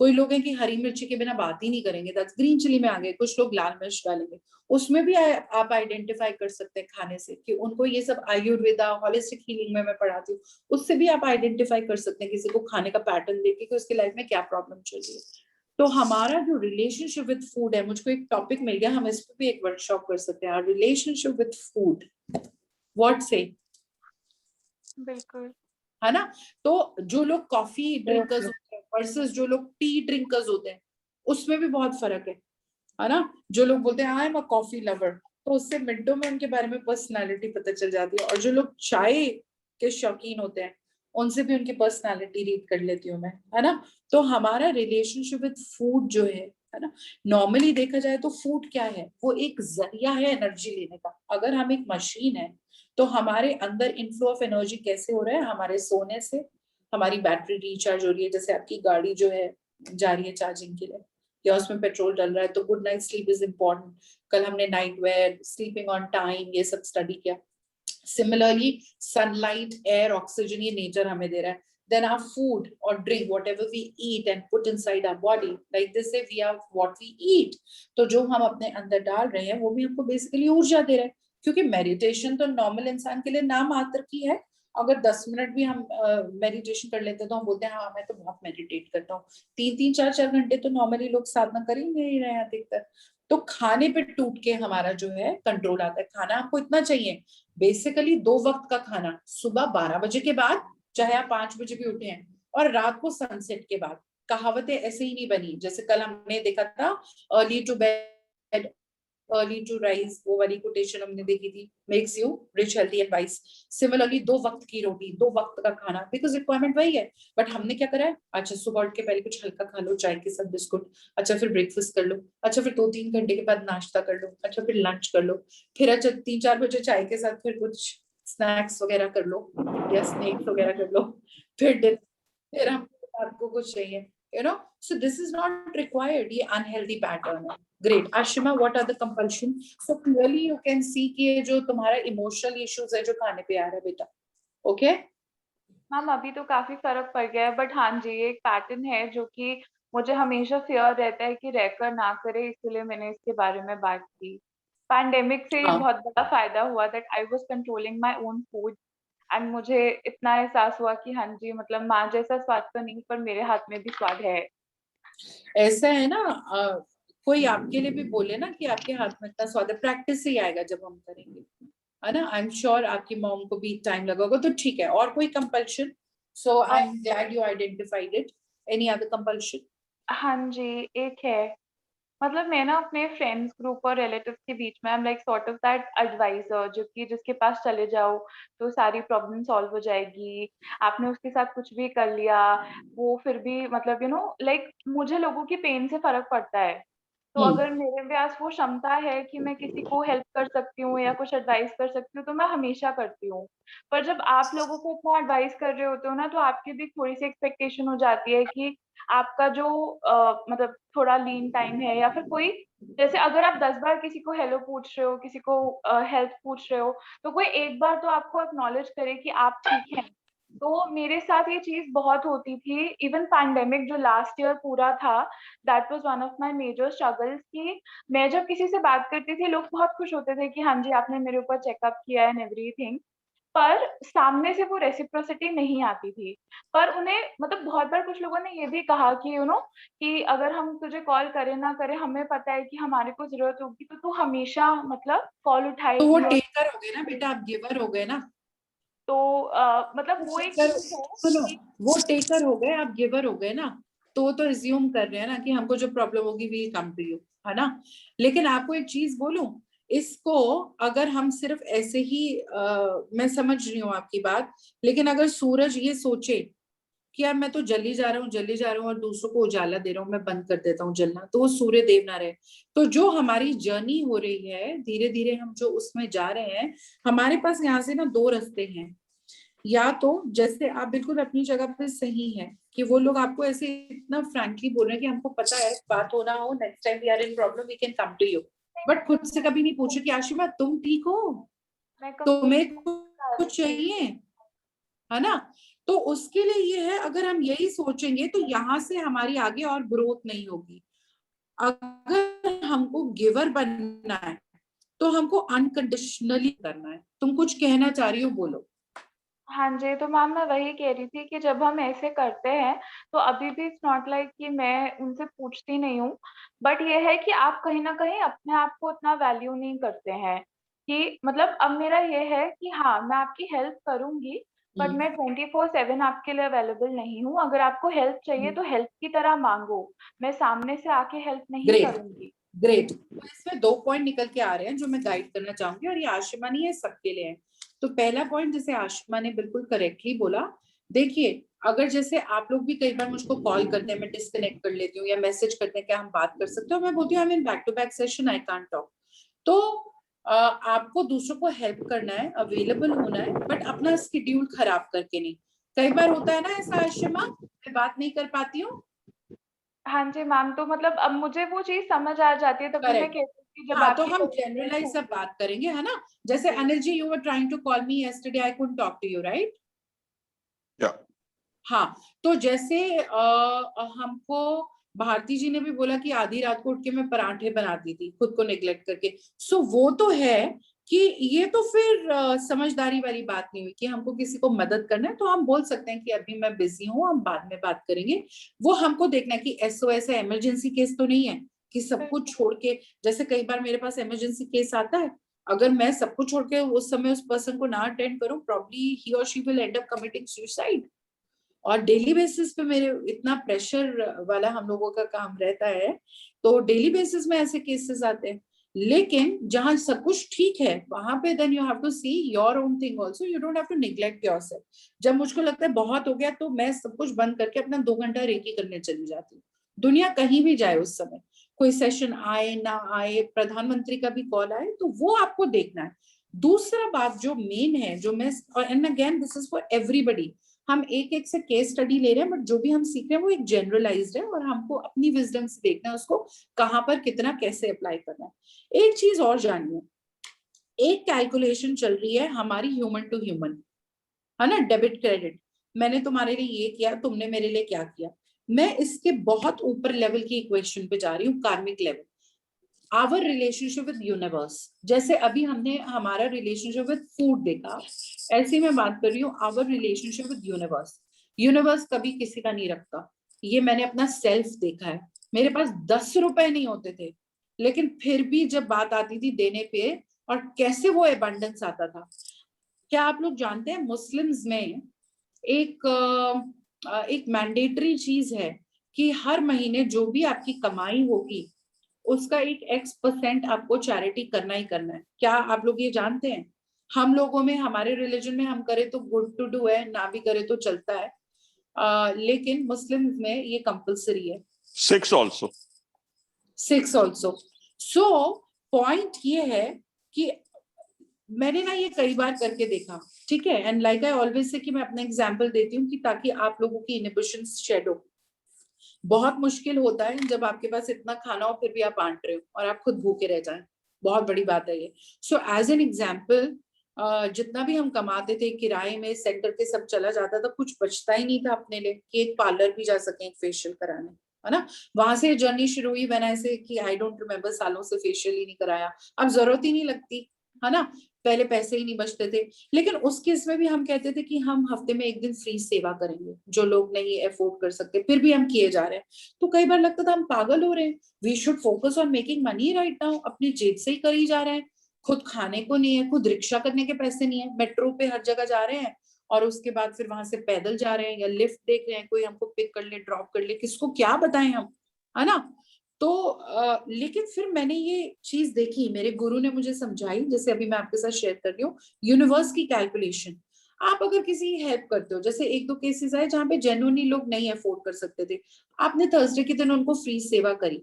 कोई लोग हैं कि हरी मिर्ची के बिना बात ही नहीं करेंगे, दैट्स ग्रीन चिली में आ गए। कुछ लोग लाल मिर्च डालेंगे, उसमें भी आप आइडेंटिफाई कर सकते हैं खाने से कि उनको ये सब आयुर्वेदा होलिस्टिक हीलिंग में मैं पढ़ाती हूँ, उससे भी आप आइडेंटिफाई कर सकते हैं किसी को खाने का पैटर्न देख के कि उसकी लाइफ में क्या प्रॉब्लम चल रही है। तो हमारा जो रिलेशनशिप विद फूड है, मुझको एक टॉपिक मिल गया, हम इस पे भी एक वर्कशॉप कर सकते हैं, रिलेशनशिप विद फूड, व्हाट से, बिल्कुल, है ना। तो जो लोग कॉफी ड्रिंकर्स होते हैं वर्सेस जो लोग टी ड्रिंकर्स होते हैं, उसमें भी बहुत फर्क है ना। जो लोग बोलते हैं I am a coffee lover, तो उससे मिनटों में उनके बारे में पर्सनालिटी पता चल जाती है। और जो लोग चाय के शौकीन होते हैं, उनसे भी उनकी पर्सनालिटी रीड कर लेती हूँ मैं, है ना। तो हमारा रिलेशनशिप विद फूड जो है ना, नॉर्मली देखा जाए तो फूड क्या है, वो एक जरिया है एनर्जी लेने का। अगर हम एक मशीन है तो हमारे अंदर इनफ्लो ऑफ एनर्जी कैसे हो रहा है? हमारे सोने से हमारी बैटरी रिचार्ज हो रही है, जैसे आपकी गाड़ी जो है जा रही है चार्जिंग के लिए या उसमें पेट्रोल डल रहा है, तो good night sleep is important. कल हमने night where, sleeping on time, ये सब स्टडी किया। सिमिलरली सनलाइट, एयर, ऑक्सीजन, ये नेचर हमें दे रहा है। Then our food or drink, whatever we eat and put inside our body, like they say we are what we eat. तो जो हम अपने अंदर डाल रहे हैं वो भी हमको बेसिकली ऊर्जा दे रहा है, क्योंकि मेडिटेशन तो नॉर्मल इंसान के लिए नाम मात्र की है। अगर 10 मिनट भी हम मेडिटेशन कर लेते हैं तो हम बोलते हैं हाँ मैं तो बहुत मेडिटेट करता हूँ। 3-3, 4-4 घंटे तो नॉर्मली लोग साधना कर ही नहीं रहे हैं अधिकतर। तो खाने पे टूट के हमारा जो है कंट्रोल आता है। खाना आपको इतना चाहिए, बेसिकली 2 वक्त का खाना, सुबह 12 बजे के बाद, चाहे आप 5 बजे भी उठे हैं, और रात को सनसेट के बाद। कहावतें ऐसे ही नहीं बनी, जैसे कल हमने देखा था early to bed early to rise, वो वाली कोटेशन हमने देखी थी, makes you rich healthy and wise. Similarly 2 वक्त की रोटी, 2 वक्त का खाना, बिकॉज रिक्वायरमेंट वही है। बट हमने क्या करा है, अच्छा सुबह उठ के पहले कुछ हल्का खा लो, चाय के साथ बिस्कुट, अच्छा फिर ब्रेकफास्ट कर लो, अच्छा फिर 2-3 घंटे के बाद नाश्ता कर लो, अच्छा फिर लंच कर लो, फिर अच्छा 3-4 बजे चाय के साथ फिर कुछ स्नैक्स वगैरह कर लो या स्नैक्स वगैरह कर लो, फिर हमको रात को कुछ चाहिए, you know. So this is not required, ये unhealthy pattern है। Great, Ashima, what are the compulsion? So clearly you can see कि ये जो तुम्हारा emotional issues है जो खाने पे आ रहा है बेटा, okay? मैम अभी तो काफी फर्क पड़ गया है, बट हाँ जी ये एक पैटर्न है जो कि मुझे हमेशा फियर रहता है कि रहकर ना करे, इसलिए मैंने इसके बारे में बात की। पैंडेमिक से ये हाँ। बहुत बड़ा फायदा हुआ that I was controlling my own food, and मुझे इतना एहसास हुआ कि हाँ जी मतलब माँ जैसा स्वाद तो नहीं पर मेरे हाथ में भी स्वाद है। ऐसा है ना, कोई आपके लिए भी बोले ना कि आपके हाथ में इतना स्वाद है, प्रैक्टिस से ही आएगा जब हम करेंगे, है ना। आई एम श्योर आपकी मॉम को भी टाइम लगा होगा, तो ठीक है। और कोई compulsion? So I am glad you identified it. Any other compulsion? हाँ जी एक है, मतलब मैं ना अपने फ्रेंड्स ग्रुप और रिलेटिव्स के बीच में I am like sort of that adviser, जो कि जिसके पास चले जाओ तो सारी प्रॉब्लम सॉल्व हो जाएगी। आपने उसके साथ कुछ भी कर लिया, वो फिर भी मतलब यू नो लाइक मुझे लोगों की पेन से फर्क पड़ता है। तो अगर मेरे पास वो क्षमता है कि मैं किसी को हेल्प कर सकती हूँ या कुछ एडवाइस कर सकती हूँ तो मैं हमेशा करती हूँ। पर जब आप लोगों को इतना एडवाइस कर रहे होते हो ना तो आपकी भी थोड़ी सी एक्सपेक्टेशन हो जाती है कि आपका जो मतलब थोड़ा लीन टाइम है या फिर कोई, जैसे अगर आप 10 बार किसी को हेलो पूछ रहे हो, किसी को हेल्प पूछ रहे हो, तो कोई एक बार तो आपको एक्नॉलेज करे कि आप ठीक हैं। तो मेरे साथ ये चीज बहुत होती थी, इवन पैंडेमिक जो लास्ट ईयर पूरा था, that was one of my major struggles कि मैं जब किसी से बात करती थी लोग बहुत खुश होते थे कि हाँ जी आपने मेरे ऊपर चेकअप किया एंड एवरीथिंग, पर सामने से वो रेसिप्रोसिटी नहीं आती थी। पर उन्हें मतलब बहुत बार कुछ लोगों ने ये भी कहा कि यू नो कि अगर हम तुझे कॉल करें ना करें, हमें पता है कि हमारे को जरूरत होगी तो तू हमेशा मतलब कॉल तो वो उठाएगी। और टेकर हो गए ना बेटा, आप गिवर हो गए ना। तो मतलब वो एक टेकर, चीज है सुनो, कि वो टेकर हो गए, आप गिवर हो गए ना। तो एज्यूम कर रहे हैं ना कि हमको जो प्रॉब्लम होगी वी कम टू यू, है ना। लेकिन आपको एक चीज बोलूं, इसको अगर हम सिर्फ ऐसे ही मैं समझ रही हूँ आपकी बात, लेकिन अगर सूरज ये सोचे कि यार मैं तो जल्दी जा रहा हूँ, जल्दी जा रहा हूँ और दूसरों को उजाला दे रहा हूँ, मैं बंद कर देता हूँ जलना, तो वो सूर्य देव ना रहे। तो जो हमारी जर्नी हो रही है, धीरे धीरे हम जो उसमें जा रहे हैं, हमारे पास यहाँ से ना 2 रास्ते हैं। या तो जैसे आप बिल्कुल अपनी जगह पे सही है कि वो लोग आपको ऐसे इतना फ्रैंकली बोल रहे हैं कि हमको पता है बात होना हो, next time we are in problem we can come to you, but खुद से कभी नहीं पूछे कि आशिमा तुम ठीक हो, मैं तुम्हें कंप्लीटली कुछ चाहिए, है ना। तो उसके लिए ये है, अगर हम यही सोचेंगे तो यहाँ से हमारी आगे और ग्रोथ नहीं होगी। अगर हमको गिवर बनना है तो हमको अनकंडीशनली करना है। तुम कुछ कहना चाह रही हो, बोलो। हाँ जी, तो मैम मैं वही कह रही थी कि जब हम ऐसे करते हैं तो अभी भी इट्स नॉट लाइक कि मैं उनसे पूछती नहीं हूँ, बट ये है कि आप कहीं ना कहीं अपने आप को उतना वैल्यू नहीं करते हैं कि मतलब अब मेरा ये है कि हाँ मैं आपकी हेल्प करूंगी, बट मैं 24/7 आपके लिए अवेलेबल नहीं हूँ। अगर आपको हेल्प चाहिए तो हेल्प की तरह मांगो, मैं सामने से आके हेल्प नहीं ग्रेट, करूंगी। ग्रेट। तो इसमें 2 पॉइंट निकल के आ रहे हैं जो मैं गाइड करना चाहूंगी, और ये आशिमा नहीं है, सबके लिए है। तो पहला पॉइंट, जैसे आशिमा ने बिल्कुल करेक्टली बोला, देखिए अगर जैसे आप लोग भी कई बार मुझको कॉल करते हैं, मैं डिस्कनेक्ट कर लेती हूँ, या मैसेज करते हैं क्या हम बात कर सकते हो, मैं बोलती हूँ I am in back to back session, I can't talk. तो आपको दूसरों को हेल्प करना है, अवेलेबल होना है, बट अपना स्केड्यूल खराब करके नहीं। कई बार होता है ना ऐसा आशिमा, मैं बात नहीं कर पाती हूँ। हाँ जी मैम, तो मतलब अब मुझे वो चीज समझ आ जाती है, तभी मैं करेक्ट। कहती हूँ कि जब हाँ, तो आपकी हम commitment जनरलाइज सब होगी। बात करेंगे, है ना। जैसे जी। Anil ji, you were trying to call me yesterday, I couldn't talk to you, right? Yeah. हाँ, तो जैसे हमको भारती जी ने भी बोला कि आधी रात को उठ के मैं पराठे बनाती थी खुद को निग्लेक्ट करके। सो वो तो है कि ये तो फिर समझदारी वाली बात नहीं हुई कि हमको किसी को मदद करना है तो हम बोल सकते हैं कि अभी मैं बिजी हूँ, हम बाद में बात करेंगे। वो हमको देखना है कि SOS है, इमरजेंसी केस तो नहीं है कि सब कुछ छोड़ के। जैसे कई बार मेरे पास इमरजेंसी केस आता है, अगर मैं सब कुछ छोड़ के उस समय उस पर्सन को ना अटेंड करूं, प्रॉब्ली ही और she will and up committing suicide. और डेली बेसिस पे मेरे इतना प्रेशर वाला हम लोगों का काम रहता है, तो डेली बेसिस में ऐसे केसेस आते हैं। लेकिन जहां सब कुछ ठीक है वहां पे then you have to see your own thing also, you don't have to neglect yourself. जब मुझको लगता है बहुत हो गया तो मैं सब कुछ बंद करके अपना 2 घंटा रेकी करने चली जाती हूँ। दुनिया कहीं भी जाए उस समय, कोई सेशन आए ना आए, प्रधानमंत्री का भी कॉल आए, तो वो आपको देखना है। दूसरा बात जो मेन है, जो मैं, and again this is for everybody, हम एक एक से केस स्टडी ले रहे हैं, बट जो भी हम सीख रहे हैं वो एक जनरलाइज्ड है और हमको अपनी विजडम से देखना है उसको कहां पर कितना कैसे अप्लाई करना है। एक चीज और जानिए, एक कैलकुलेशन चल रही है हमारी ह्यूमन टू ह्यूमन, है ना, डेबिट क्रेडिट। मैंने तुम्हारे लिए ये किया, तुमने मेरे लिए क्या किया। मैं इसके बहुत ऊपर लेवल की इक्वेशन पे जा रही हूँ, karmic level, our relationship with universe. जैसे अभी हमने हमारा रिलेशनशिप विद फूड देखा, ऐसे मैं बात कर रही हूँ our relationship with universe. Universe कभी किसी का नहीं रखता, ये मैंने अपना सेल्फ देखा है। मेरे पास 10 रुपए नहीं होते थे, लेकिन फिर भी जब बात आती थी देने पे, और कैसे वो एबंडेंस आता था। क्या आप लोग जानते हैं मुस्लिम्स में एक मैंडेटरी चीज है कि हर महीने जो भी आपकी कमाई होगी उसका एक X% आपको चैरिटी करना ही करना है। क्या आप लोग ये जानते हैं? हम लोगों में, हमारे रिलीजन में हम करें तो गुड टू डू है, ना भी करे तो चलता है, लेकिन मुस्लिम में ये कंपलसरी है। 6 also. 6 ऑल्सो। सो पॉइंट ये है कि मैंने ना ये कई बार करके देखा, ठीक है, and like I always say कि मैं अपना एग्जांपल देती हूँ कि ताकि आप लोगों की इनहिबिशंस शेड हो। बहुत मुश्किल होता है जब आपके पास इतना खाना हो फिर भी आप बांट रहे हो और आप खुद भूखे रह जाएं, बहुत बड़ी बात है ये। सो एज एन एग्जाम्पल, जितना भी हम कमाते थे किराए में सेंटर के सब चला जाता था, कुछ बचता ही नहीं था अपने लिए कि एक पार्लर भी जा सके एक फेशियल कराने, है ना। वहां से जर्नी शुरू हुई व्हेन आई से कि आई डोंट रिमेम्बर, सालों से फेशियल ही नहीं कराया, अब जरूरत ही नहीं लगती, है ना। पहले पैसे ही नहीं बचते थे, लेकिन उस केस में भी हम कहते थे कि हम हफ्ते में एक दिन फ्री सेवा करेंगे, जो लोग नहीं अफोर्ड कर सकते, फिर भी हम किए जा रहे हैं। तो कई बार लगता था हम पागल हो रहे हैं, we should focus on making money right now, अपनी जेब से ही करी जा रहे हैं। खुद खाने को नहीं है, खुद रिक्शा करने के पैसे नहीं है, मेट्रो पे हर जगह जा रहे हैं और उसके बाद फिर वहां से पैदल जा रहे हैं या लिफ्ट देख रहे हैं, कोई हमको पिक कर ले ड्रॉप कर ले, किसको क्या बताएं हम, है ना। तो लेकिन फिर मैंने ये चीज देखी, मेरे गुरु ने मुझे समझाई, जैसे अभी मैं आपके साथ शेयर कर रही हूँ, यूनिवर्स की कैलकुलेशन। आप अगर किसी की हेल्प करते हो, जैसे 1-2 केसेस आए जहां पे जेन्युइनली लोग नहीं अफोर्ड कर सकते थे, आपने थर्सडे के दिन उनको फ्री सेवा करी,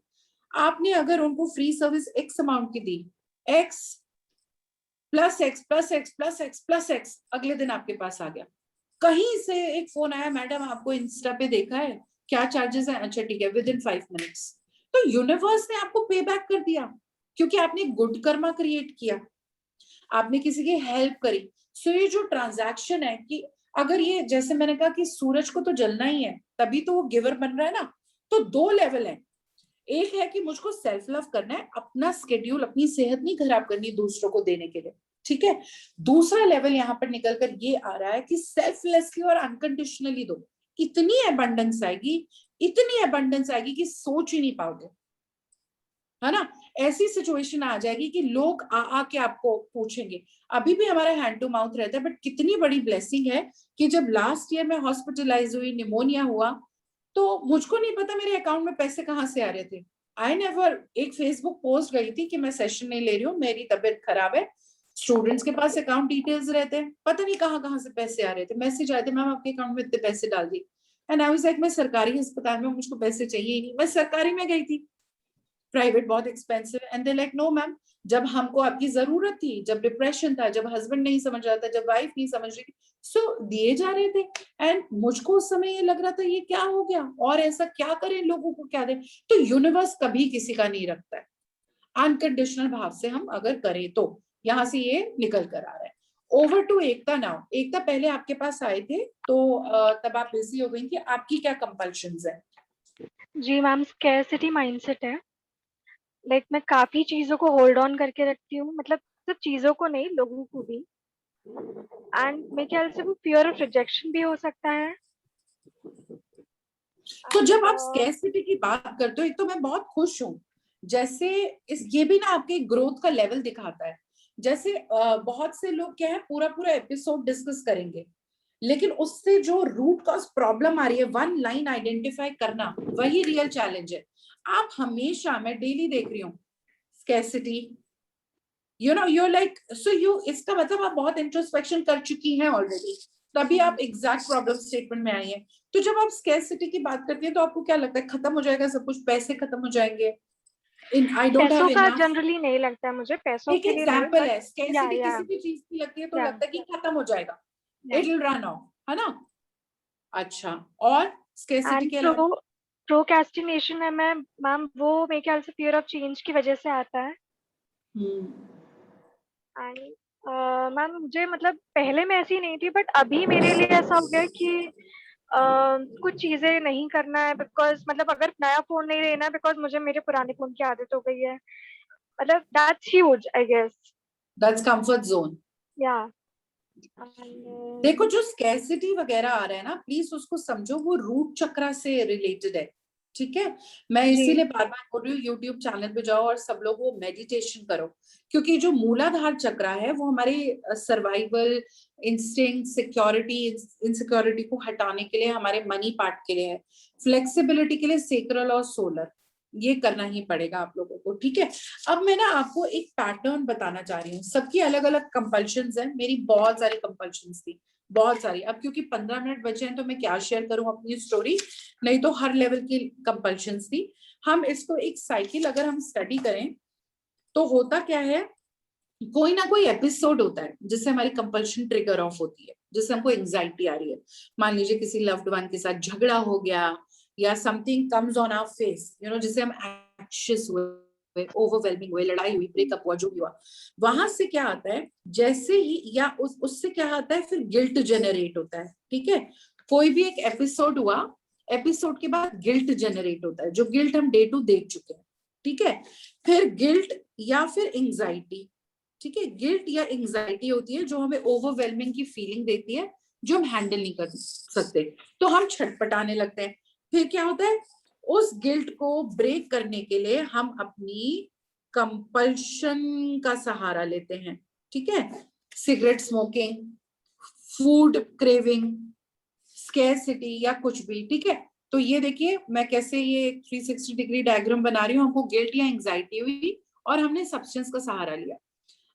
आपने अगर उनको फ्री सर्विस एक्स अमाउंट की दी, x plus x plus x plus x plus x, अगले दिन आपके पास आ गया। कहीं से एक फोन आया, मैडम आपको इंस्टा पे देखा है, क्या चार्जेस है, अच्छा ठीक है, विद इन 5 मिनट्स। तो यूनिवर्स ने आपको पे बैक कर दिया, क्योंकि आपने गुड कर्मा क्रिएट किया, आपने किसी की हेल्प करी। सो ये जो ट्रांजैक्शन है, कि अगर ये, जैसे मैंने कहा कि सूरज को तो जलना ही है तभी तो वो गिवर बन रहा है ना, तो 2 लेवल है। एक है कि मुझको सेल्फ लव करना है, अपना स्केड्यूल, अपनी सेहत नहीं खराब करनी दूसरों को देने के लिए, ठीक है। दूसरा लेवल यहाँ पर निकल कर ये आ रहा है कि सेल्फलेसली और अनकंडीशनली दो, इतनी एबंडेंस आएगी, इतनी एबंडेंस आएगी कि सोच ही नहीं पाओगे, है ना। ऐसी सिचुएशन आ जाएगी कि लोग आ के आपको पूछेंगे। अभी भी हमारा हैंड टू माउथ रहता है, बट कितनी बड़ी ब्लेसिंग है कि जब लास्ट ईयर में हॉस्पिटलाइज हुई, निमोनिया हुआ, तो मुझको नहीं पता मेरे अकाउंट में पैसे कहाँ से आ रहे थे। आई नेवर, एक फेसबुक पोस्ट गई थी कि मैं सेशन नहीं ले रही हूँ, मेरी तबीयत खराब है, स्टूडेंट्स के पास अकाउंट डिटेल्स रहते हैं, पता नहीं कहाँ से पैसे आ रहे थे, मैसेज आए थे, मैम आपके अकाउंट में इतने पैसे डाल दिए। एंड आई वाज लाइक, मैं सरकारी अस्पताल में, मुझको पैसे चाहिए ही नहीं, मैं सरकारी में गई थी, प्राइवेट बहुत expensive, and they like no ma'am, जब हमको आपकी जरूरत थी, जब डिप्रेशन था, जब हस्बैंड नहीं समझ रहा था, जब वाइफ नहीं समझ रही थी, सो दिए जा रहे थे। एंड मुझको उस समय ये लग रहा था ये क्या हो गया, और ऐसा क्या करें, लोगों को क्या दें। तो यूनिवर्स कभी किसी का नहीं रखता है, अनकंडीशनल भाव से हम अगर करें तो यहाँ से ये निकल कर आ रहा है। Over to Ekta now. Ekta पहले आपके पास आए थे तो तब आप बिजी हो गई थी, आपकी क्या कंपल्शंस है? जी मैम, स्कैरसिटी माइंडसेट है। लाइक मैं काफी चीजों को होल्ड ऑन करके रखती हूँ, मतलब सिर्फ चीजों को नहीं, लोगों को भी। एंड मेरे ख्याल से वो फियर ऑफ रिजेक्शन भी हो सकता है। तो जब आप And, स्कैरसिटी की बात करते हो, एक तो मैं बहुत खुश हूँ, जैसे इस ये भी ना आपके ग्रोथ का लेवल दिखाता है। जैसे बहुत से लोग क्या है, पूरा पूरा एपिसोड डिस्कस करेंगे, लेकिन उससे जो रूट कॉज प्रॉब्लम आ रही है, वन लाइन आइडेंटिफाई करना, वही रियल चैलेंज है। आप हमेशा, मैं डेली देख रही हूँ scarcity, you know, you like, so you, इसका मतलब आप बहुत इंट्रोस्पेक्शन कर चुकी हैं ऑलरेडी, तभी आप एग्जैक्ट प्रॉब्लम स्टेटमेंट में आई हैं। तो जब आप स्कैरसिटी की बात करती हैं तो आपको क्या लगता है, खत्म हो जाएगा सब कुछ, पैसे खत्म हो जाएंगे, इन आई डोंट हैव पैसों का इनफ? जनरली नहीं लगता है मुझे, पैसों एक के लिए नहीं, एग्जाम्पल बट है, स्कैरसिटी या किसी भी चीज की लगती है तो या लगता है कि खत्म हो जाएगा, या इट विल रन आउट, है ना? अच्छा, और स्कैरसिटी एंड के अलावा? प्रोक्रेस्टिनेशन है मैम, वो मेरे ख्याल से फियर ऑफ चेंज की वजह से आता है। एंड मैम मुझे, मतलब पहले मैं ऐसी नहीं थी, बट अभी मेरे लिए ऐसा हो गया कि कुछ चीजें नहीं करना है, बिकॉज मतलब अगर नया फोन नहीं लेना है, बिकॉज मुझे मेरे पुराने फोन की आदत हो गई है। मतलब that's huge I guess. That's comfort zone. या देखो जो स्कैरसिटी वगैरह आ रहा है ना, प्लीज उसको समझो, वो रूट चक्रा से रिलेटेड है, ठीक है? मैं जी इसीलिए बार बार बोल रही हूँ, यूट्यूब चैनल पे जाओ और सब लोग वो मेडिटेशन करो, क्योंकि जो मूलाधार चक्रा है वो हमारे सर्वाइवल इंस्टिंक्ट, सिक्योरिटी, इनसिक्योरिटी को हटाने के लिए, हमारे मनी पार्ट के लिए है, फ्लेक्सिबिलिटी के लिए सेक्रल और सोलर, ये करना ही पड़ेगा आप लोगों को, ठीक है? अब मैं ना आपको एक पैटर्न बताना चाह रही हूँ, सबकी अलग अलग कंपल्शंस हैं, मेरी बहुत सारी कंपल्शंस थी, बहुत सारी। अब क्योंकि 15 मिनट बचे हैं तो मैं क्या शेयर करूं अपनी स्टोरी, नहीं तो हर लेवल की कंपल्शंस थी। हम इसको एक साइकिल अगर हम स्टडी करें तो होता क्या है, कोई ना कोई एपिसोड होता है जिससे हमारी कंपल्शन ट्रिगर ऑफ होती है, जिससे हमको एंजाइटी आ रही है। मान लीजिए किसी लव्ड वन के साथ झगड़ा हो गया, या something comes on our face, you know, जिससे हम एंग्शियस हुए, ओवरवेलमिंग हुए, लड़ाई हुई, ब्रेकअप हुआ, जो भी हुआ, वहां से क्या आता है, जैसे ही, या उससे क्या आता है, फिर गिल्ट जनरेट होता है, ठीक है? कोई भी एक एपिसोड हुआ, एपिसोड के बाद गिल्ट जनरेट होता है, जो गिल्ट हम डे टू देख चुके हैं, ठीक है? फिर गिल्ट या फिर एंग्जाइटी, ठीक है? गिल्ट या एंग्जाइटी होती है जो हमें ओवरवेलमिंग की फीलिंग देती है, जो हम हैंडल नहीं कर सकते, तो हम छटपटाने लगते हैं। फिर क्या होता है, उस गिल्ट को ब्रेक करने के लिए हम अपनी कंपल्शन का सहारा लेते हैं, ठीक है? Cigarette smoking, food craving, scarcity, या कुछ भी, ठीक है? तो ये देखिए मैं कैसे ये 360 डिग्री डायग्राम बना रही हूँ, हमको गिल्ट या एंग्जाइटी हुई और हमने सब्सटेंस का सहारा लिया।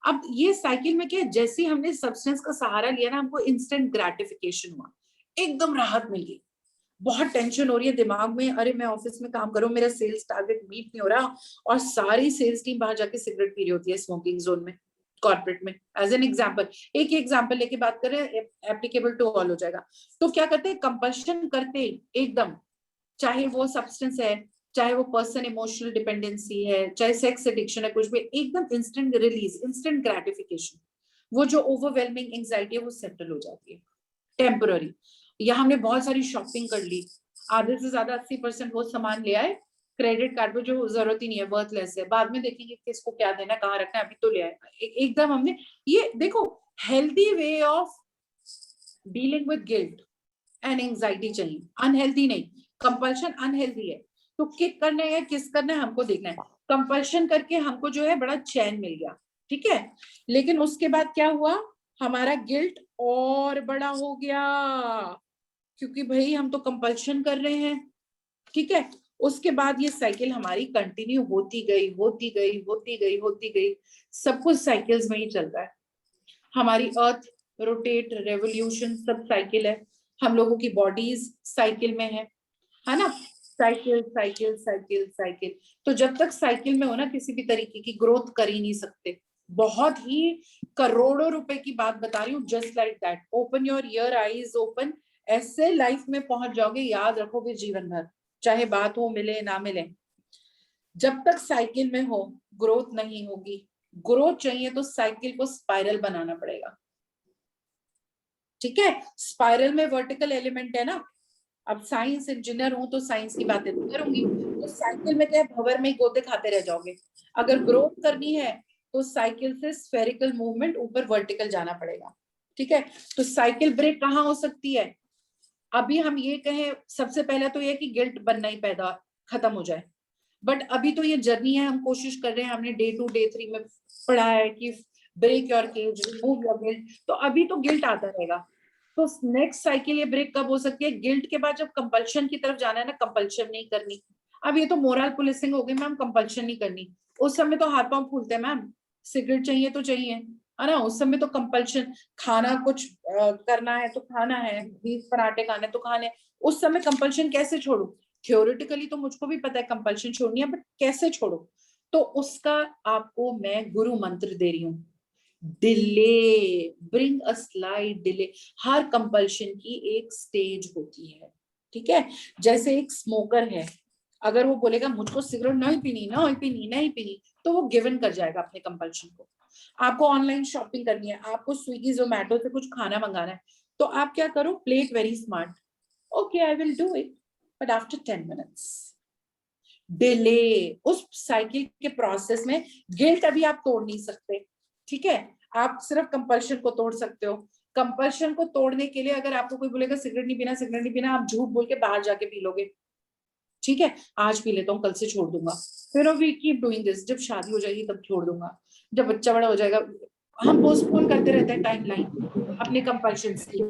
अब ये साइकिल में क्या है, जैसे ही हमने सब्सटेंस का सहारा लिया ना, हमको इंस्टेंट ग्रेटिफिकेशन हुआ, एकदम राहत मिल गई। बहुत टेंशन हो रही है दिमाग में, अरे मैं ऑफिस में काम करूं, मेरा सेल्स टारगेट मीट नहीं हो रहा, और सारी सेल्स टीम बाहर जाके सिगरेट पी रही होती है स्मोकिंग जोन में, कॉर्पोरेट में, एज एन एग्जाम्पल, एक ही एग्जाम्पल लेके बात करें, एप्लीकेबल टू ऑल हो जाएगा। तो क्या करते हैं, कंपल्शन करते एकदम, चाहे वो सब्सटेंस है, चाहे वो पर्सन इमोशनल डिपेंडेंसी है, चाहे सेक्स एडिक्शन है, कुछ भी, एकदम इंस्टेंट रिलीज, इंस्टेंट ग्रेटिफिकेशन, वो जो ओवरवेलमिंग एंग्जाइटी है वो सेटल हो जाती है टेम्पररी। या हमने बहुत सारी शॉपिंग कर ली, आधे से ज्यादा 80% वो सामान ले आए क्रेडिट कार्ड पे, जो जरूरत ही नहीं है, वर्थलेस है, बाद में देखेंगे किसको क्या देना, कहाँ रखना है, अभी तो ले आए एकदम हमने। ये देखो, healthy way of dealing with guilt and anxiety चाहिए, अनहेल्दी नहीं। कंपल्शन अनहेल्दी है, तो किक करना है, किस करना है, हमको देखना है। कंपल्शन करके हमको जो है बड़ा चैन मिल गया, ठीक है? लेकिन उसके बाद क्या हुआ, हमारा गिल्ट और बड़ा हो गया, क्योंकि भाई हम तो कंपल्शन कर रहे हैं, ठीक है? उसके बाद ये साइकिल हमारी कंटिन्यू होती गई, होती गई, होती गई, होती गई, सब कुछ साइकिल्स में ही चल रहा है। हमारी अर्थ रोटेट, रेवोल्यूशन, सब साइकिल है, हम लोगों की बॉडीज साइकिल में है ना? Cycle cycle cycle cycle. तो जब तक साइकिल में हो ना, किसी भी तरीके की ग्रोथ कर ही नहीं सकते। बहुत ही करोड़ों रुपए की बात बता रही हूँ, just like that. Open your year, eyes open, ऐसे लाइफ में पहुंच जाओगे, याद रखोगे जीवन भर, चाहे बात हो, मिले ना मिले। जब तक साइकिल में हो ग्रोथ नहीं होगी। ग्रोथ चाहिए तो साइकिल को स्पाइरल बनाना पड़ेगा, ठीक है। स्पाइरल में वर्टिकल एलिमेंट है ना। अब साइंस इंजीनियर हूं तो साइंस की बातें तो करूंगी, तो साइकिल में क्या है, भंवर में ही गोते खाते रह जाओगे। अगर ग्रोथ करनी है तो साइकिल से स्फेरिकल मूवमेंट ऊपर वर्टिकल जाना पड़ेगा, ठीक है। तो साइकिल ब्रेक कहाँ हो सकती है? अभी हम ये कहें, सबसे पहले तो ये कि गिल्ट बनना ही पैदा खत्म हो जाए, बट अभी तो ये जर्नी है, हम कोशिश कर रहे हैं। हमने डे 2 डे 3 में पढ़ा है कि break your cage, remove your guilt, तो अभी तो गिल्ट आता रहेगा। तो नेक्स्ट साइकिल ये ब्रेक कब हो सकती है? गिल्ट के बाद जब कंपल्शन की तरफ जाना है ना, कंपल्शन नहीं करनी। अब ये तो मोरल पुलिसिंग हो गई मैम, कंपल्शन नहीं करनी। उस समय तो हाथ पांव फूलते हैं मैम, सिगरेट चाहिए तो चाहिए, है ना। उस समय तो कंपल्शन, खाना कुछ करना है तो खाना है, 20 पराठे खाने तो खाने। उस समय कंपल्शन कैसे छोड़ू? थ्योरेटिकली तो मुझको भी पता है कंपल्शन छोड़नी है, बट कैसे छोड़ो? तो उसका आपको मैं गुरु मंत्र दे रही हूँ, delay, bring a slide delay. Her compulsion की एक स्टेज होती है, ठीक है। जैसे एक स्मोकर है, अगर वो बोलेगा मुझको सिगरेट नहीं पीनी, नहीं पीनी, नहीं पीनी, तो वो गिवन कर जाएगा अपने कंपल्शन को। आपको ऑनलाइन शॉपिंग करनी है, आपको स्विगी जोमेटो से कुछ खाना मंगाना है, तो आप क्या करो, play it very smart, okay I will do it but after 10 minutes. Delay, उस साइकिल के प्रोसेस में गिल्ट अभी आप तोड़ नहीं सकते, ठीक है। आप सिर्फ कंपल्शन को तोड़ सकते हो। कंपल्शन को तोड़ने के लिए अगर आपको कोई बोलेगा सिगरेट नहीं पीना, सिगरेट नहीं पीना, आप झूठ बोल के बाहर जाके पी लोगे, ठीक है। आज पी लेता हूँ, कल से छोड़ दूंगा, फिर वी कीप डूइंग दिस। जब शादी हो जाएगी तब छोड़ दूंगा, जब बच्चा बड़ा हो जाएगा। हम पोस्टपोन करते रहते हैं टाइमलाइन अपने कंपल्शन की।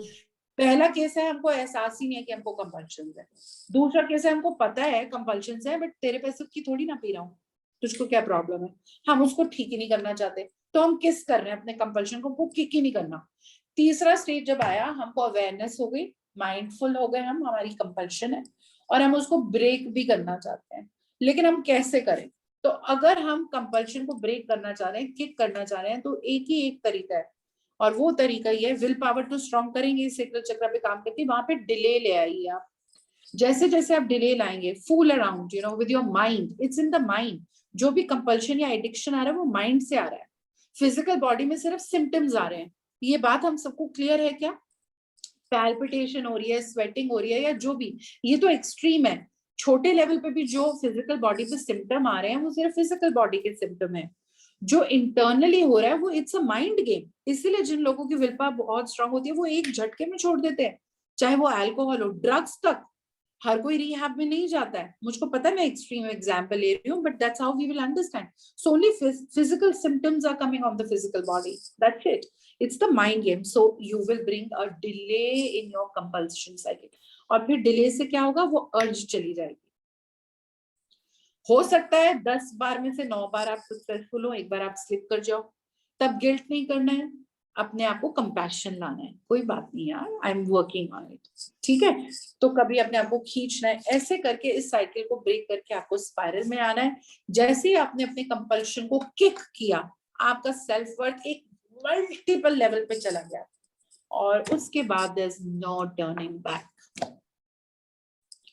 पहला केस है हमको एहसास ही नहीं है कि हमको कंपल्शन है। दूसरा केस है हमको पता है कंपल्शन है, बट तेरे पैसे की थोड़ी ना पी रहा हूँ, तुझको क्या प्रॉब्लम है। हम उसको ठीक ही नहीं करना चाहते, तो हम किस कर रहे हैं अपने कंपल्शन को किक ही नहीं करना। तीसरा स्टेज जब आया, हमको अवेयरनेस हो गई, माइंडफुल हो गए हम, हमारी कंपल्शन है और हम उसको ब्रेक भी करना चाहते हैं, लेकिन हम कैसे करें? तो अगर हम कंपल्शन को ब्रेक करना चाह रहे हैं, किक करना चाह रहे हैं, तो एक ही एक तरीका है, और वो तरीका ये है, विल पावर तो स्ट्रॉन्ग करेंगे, सेक्रल चक्र पे काम करके वहां पे डिले ले आइए आप। जैसे जैसे आप डिले लाएंगे, fool around you know with your mind, it's in the mind. जो भी कंपल्शन या एडिक्शन आ रहा है वो माइंड से आ रहा है, फिजिकल बॉडी में सिर्फ सिम्टम्स आ रहे हैं। ये बात हम सबको क्लियर है क्या? पैल्पिटेशन हो रही है, स्वेटिंग हो रही है, या जो भी, ये तो एक्सट्रीम है। छोटे लेवल पे भी जो फिजिकल बॉडी पे सिम्टम आ रहे हैं वो सिर्फ फिजिकल बॉडी के सिम्टम है। जो इंटरनली हो रहा है वो इट्स अ माइंड गेम। इसीलिए जिन लोगों की विल पावर बहुत स्ट्रांग होती है वो एक झटके में छोड़ देते हैं, चाहे वो अल्कोहल हो, ड्रग्स तक। हर कोई रिहैब में नहीं जाता है, मुझको पता है, मैं एक्सट्रीम एग्जांपल ले रही हूँ, but that's how we will understand. So only physical symptoms are coming on the physical body, that's it. It's the mind game. So you will bring a delay in your compulsion cycle, और फिर delay से क्या होगा, वो अर्ज चली जाएगी। हो सकता है 10 बार में से 9 बार आप सक्सेसफुल हो, एक बार आप स्लिप कर जाओ, तब गिल्ट नहीं करना है, अपने आप को कंपैशन लाना है, कोई बात नहीं यार, I am working on it, ठीक है। तो कभी अपने आप को खींचना है, ऐसे करके इस साइकिल को ब्रेक करके आपको स्पाइरल में आना है। जैसे ही आपने अपने कंपल्शन को किक किया, आपका सेल्फ वर्थ एक मल्टीपल लेवल पे चला गया, और उसके बाद there is no turning back.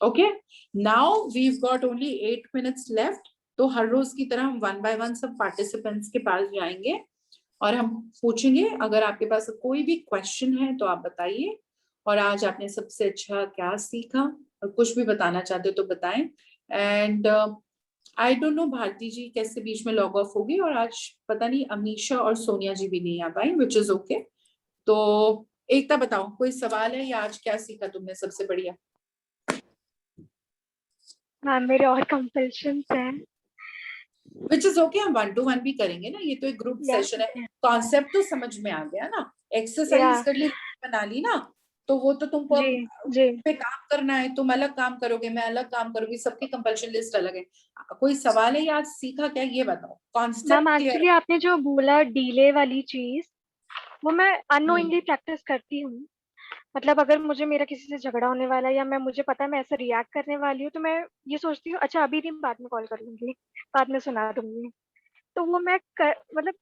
Okay, now we've got only 8 minutes left. तो हर रोज की तरह हम 1 बाय 1 सब पार्टिसिपेंट्स के पास जाएंगे और हम पूछेंगे। अगर आपके पास कोई भी क्वेश्चन है तो आप बताइए, और आज आपने सबसे अच्छा क्या सीखा, और कुछ भी बताना चाहते हो तो बताएं। And I don't know Bharti ji कैसे बीच में लॉग ऑफ होगी, और आज पता नहीं अमीशा और सोनिया जी भी नहीं आ पाई, विच इज ओके। तो एकता बताओ, कोई सवाल है, या आज क्या सीखा तुमने सबसे बढ़िया? मैम मेरे और कंपल्शंस हैं। विच इज ओके, हम 1 to 1 भी करेंगे ना, ये तो एक ग्रुप सेशन है। कॉन्सेप्ट तो समझ में आ गया ना, एक्सरसाइज कर ली, बना ली ना, तो वो तो तुमको जी पे काम करना है, तुम अलग काम करोगे, मैं अलग काम करूंगी, सबकी कंपल्शन लिस्ट अलग है। कोई सवाल है या आज सीखा क्या, ये बताओ। Ma'am concept actually clear? आपने जो बोला डीले वाली चीज, वो मैं अननोइंगली प्रैक्टिस करती हूँ, मतलब अगर मुझे मेरा किसी से झगड़ा होने वाला है या मुझे पता है मैं ऐसा रिएक्ट करने वाली हूँ, तो मैं ये सोचती हूँ अच्छा अभी नहीं, बाद में कॉल कर लूँगी, बाद में सुना दूँगी। तो वो मैं मतलब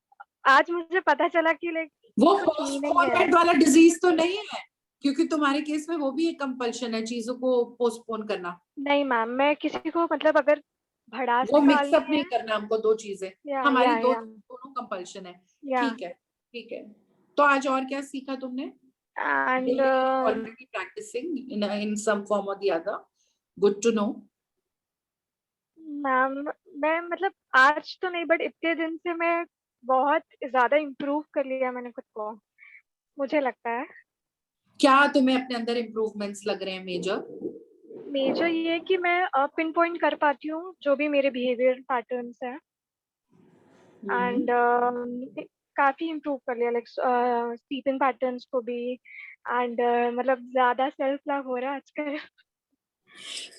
आज मुझे पता चला कि लाइक वो कुछ मीनिंग है। पोस्टपोनमेंट वाला डिजीज तो नहीं है, क्योंकि तुम्हारे केस में वो भी एक कंपल्शन है चीजों को पोस्टपोन करना। नहीं मैम, मैं किसी को मतलब अगर भड़ास वो मिक्सअप निकालनी नहीं है। करना हमको, दो चीजें या हमारी या या दोनों कंपल्शन है। या ठीक है, ठीक है। तो आज और क्या सीखा तुमने? And Already practicing in some form or the other. Good to know. Ma'am मैं मतलब आज तो नहीं, बट इतने दिन से मैं बहुत ज्यादा इम्प्रूव कर लिया मैंने खुद को, मुझे लगता है। क्या तुम्हें अपने अंदर इम्प्रूवमेंट्स लग रहे हैं मेजर? मेजर ये है कि मैं पिन पॉइंट कर पाती हूँ जो भी मेरे बिहेवियर पैटर्न्स है, एंड काफी इम्प्रूव कर लिया लाइक स्लीपिंग पैटर्न्स को भी, एंड मतलब ज्यादा सेल्फ लव हो रहा है आजकल।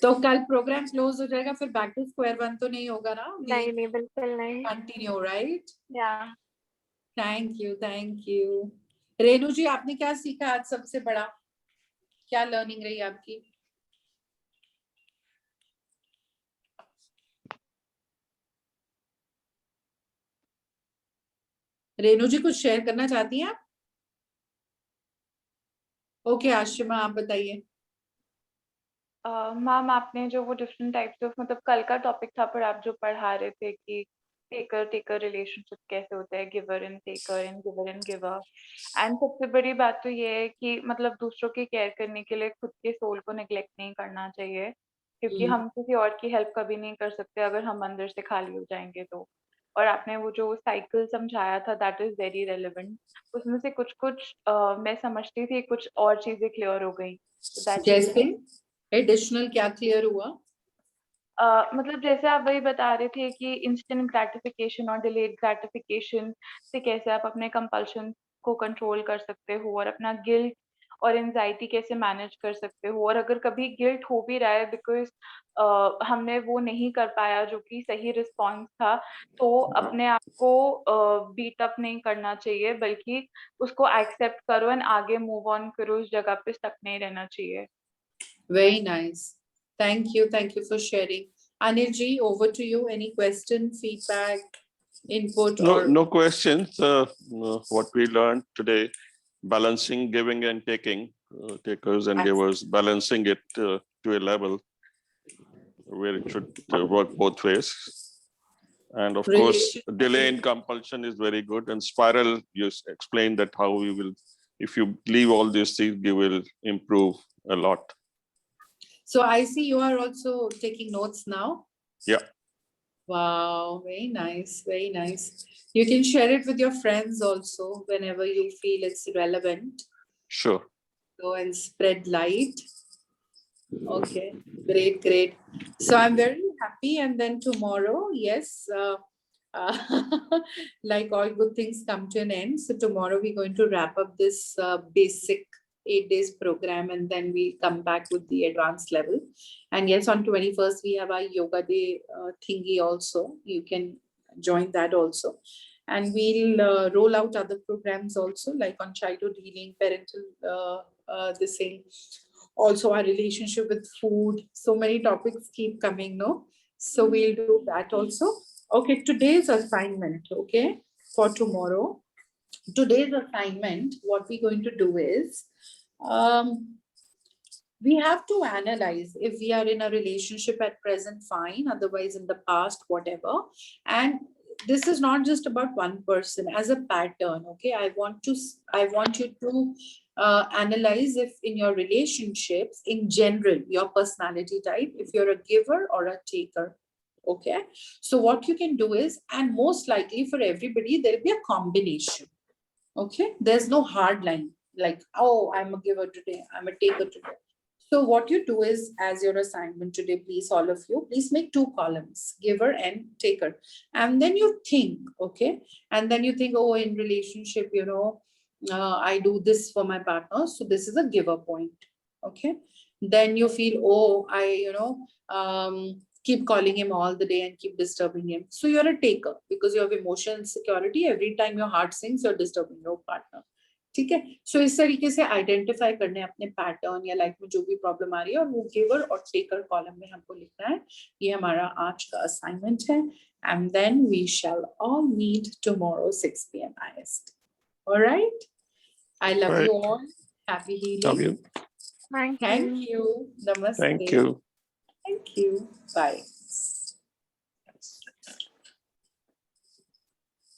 तो कल प्रोग्राम क्लोज हो जाएगा, फिर बैक टू स्क्वायर वन तो नहीं होगा ना? नहीं नहीं, बिल्कुल नहीं। Continue, right? या thank you, thank you. Renu ji, आपने क्या सीखा आज सबसे बड़ा? क्या लर्निंग रही आपकी? रेनू जी कुछ शेयर करना चाहती हैं आप? ओके आशिमा, आप बताइए। मैम आपने जो वो डिफरेंट टाइप्स ऑफ मतलब कल का टॉपिक था, पर आप जो पढ़ा रहे थे कि टेकर टेकर रिलेशनशिप कैसे होता है, giver and taker and giver and giver, and सबसे बड़ी बात तो ये है कि मतलब दूसरों की केयर करने के लिए खुद के सोल को नेग्लेक्ट नहीं करना चाहिए, क्योंकि हम किसी और की हेल्प कभी नहीं कर सकते अगर हम अंदर से खाली हो जाएंगे तो। और आपने वो जो साइकिल समझाया था दैट इज वेरी रेलेवेंट, उसमें से कुछ कुछ मैं समझती थी, कुछ और चीजें क्लियर हो गई, तो दैट्स जैसे एडिशनल क्या क्लियर हुआ? मतलब जैसे आप वही बता रहे थे कि इंस्टेंट ग्रेटिफिकेशन और डिलेड ग्रेटिफिकेशन से कैसे आप अपने कंपल्शन को कंट्रोल कर सकते हो, और अपना गिल्ट और एंजाइटी कैसे मैनेज कर सकते हो, और अगर कभी गिल्ट हो भी रहा है बिकॉज हमने वो नहीं कर पाया जो कि सही रिस्पॉन्स था, तो अपने आप को बीट अप नहीं करना चाहिए, बल्कि उसको एक्सेप्ट करो एंड आगे मूव ऑन करो, उस जगह पे स्टक नहीं रहना चाहिए। Very nice. Thank you for sharing. Anil ji, over to you. Any question, feedback, input, No, or no questions. What we learned today, balancing giving and taking, takers and givers, balancing it to a level where it should work both ways. And of course, Relationship. delay in compulsion is very good. And spiral, you explained that how we will, if you leave all these things, you will improve a lot. So I see you are also taking notes now. Yeah. Wow, very nice, very nice. You can share it with your friends also whenever you feel it's relevant. Sure. Go and spread light. Okay, great, great. So I'm very happy. And then tomorrow, yes, like all good things come to an end. So tomorrow we're going to wrap up this basic 8 days program, and then we come back with the advanced level. And yes, on 21st, we have our yoga day thingy also. You can join that also. And we'll roll out other programs also, like on childhood healing, parental, this thing. Also our relationship with food. So many topics keep coming, no? So we'll do that also. Okay, today's assignment, okay, for tomorrow. Today's assignment, what we're going to do is, we have to analyze if we are in a relationship at present, fine, otherwise in the past, whatever. And this is not just about one person, as a pattern, okay? I want you to analyze if in your relationships, in general, your personality type, if you're a giver or a taker, okay? So what you can do is, and most likely for everybody, there'll be a combination, okay? There's no hard line, like, oh, I'm a giver today, I'm a taker today. So what you do is, as your assignment today, please, all of you, please make 2 columns, giver and taker. And then you think, okay? And then you think, oh, in relationship, I do this for my partner. So this is a giver point, okay? Then you feel, oh, I keep calling him all the day and keep disturbing him. So you're a taker because you have emotional insecurity. Every time your heart sings, you're disturbing your partner. ठीक है, सो इस तरीके से identify करने अपने pattern या life में जो भी प्रॉब्लम आ रही है, और वो गिवर और टेकर कॉलम में हमको लिखना है। ये हमारा आज का असाइनमेंट है, and then we shall all meet tomorrow 6 PM IST. Alright, I love you Right. all. Happy Love healing. you. Thank you. Thank you. Namaste. Thank you. Thank you. Bye.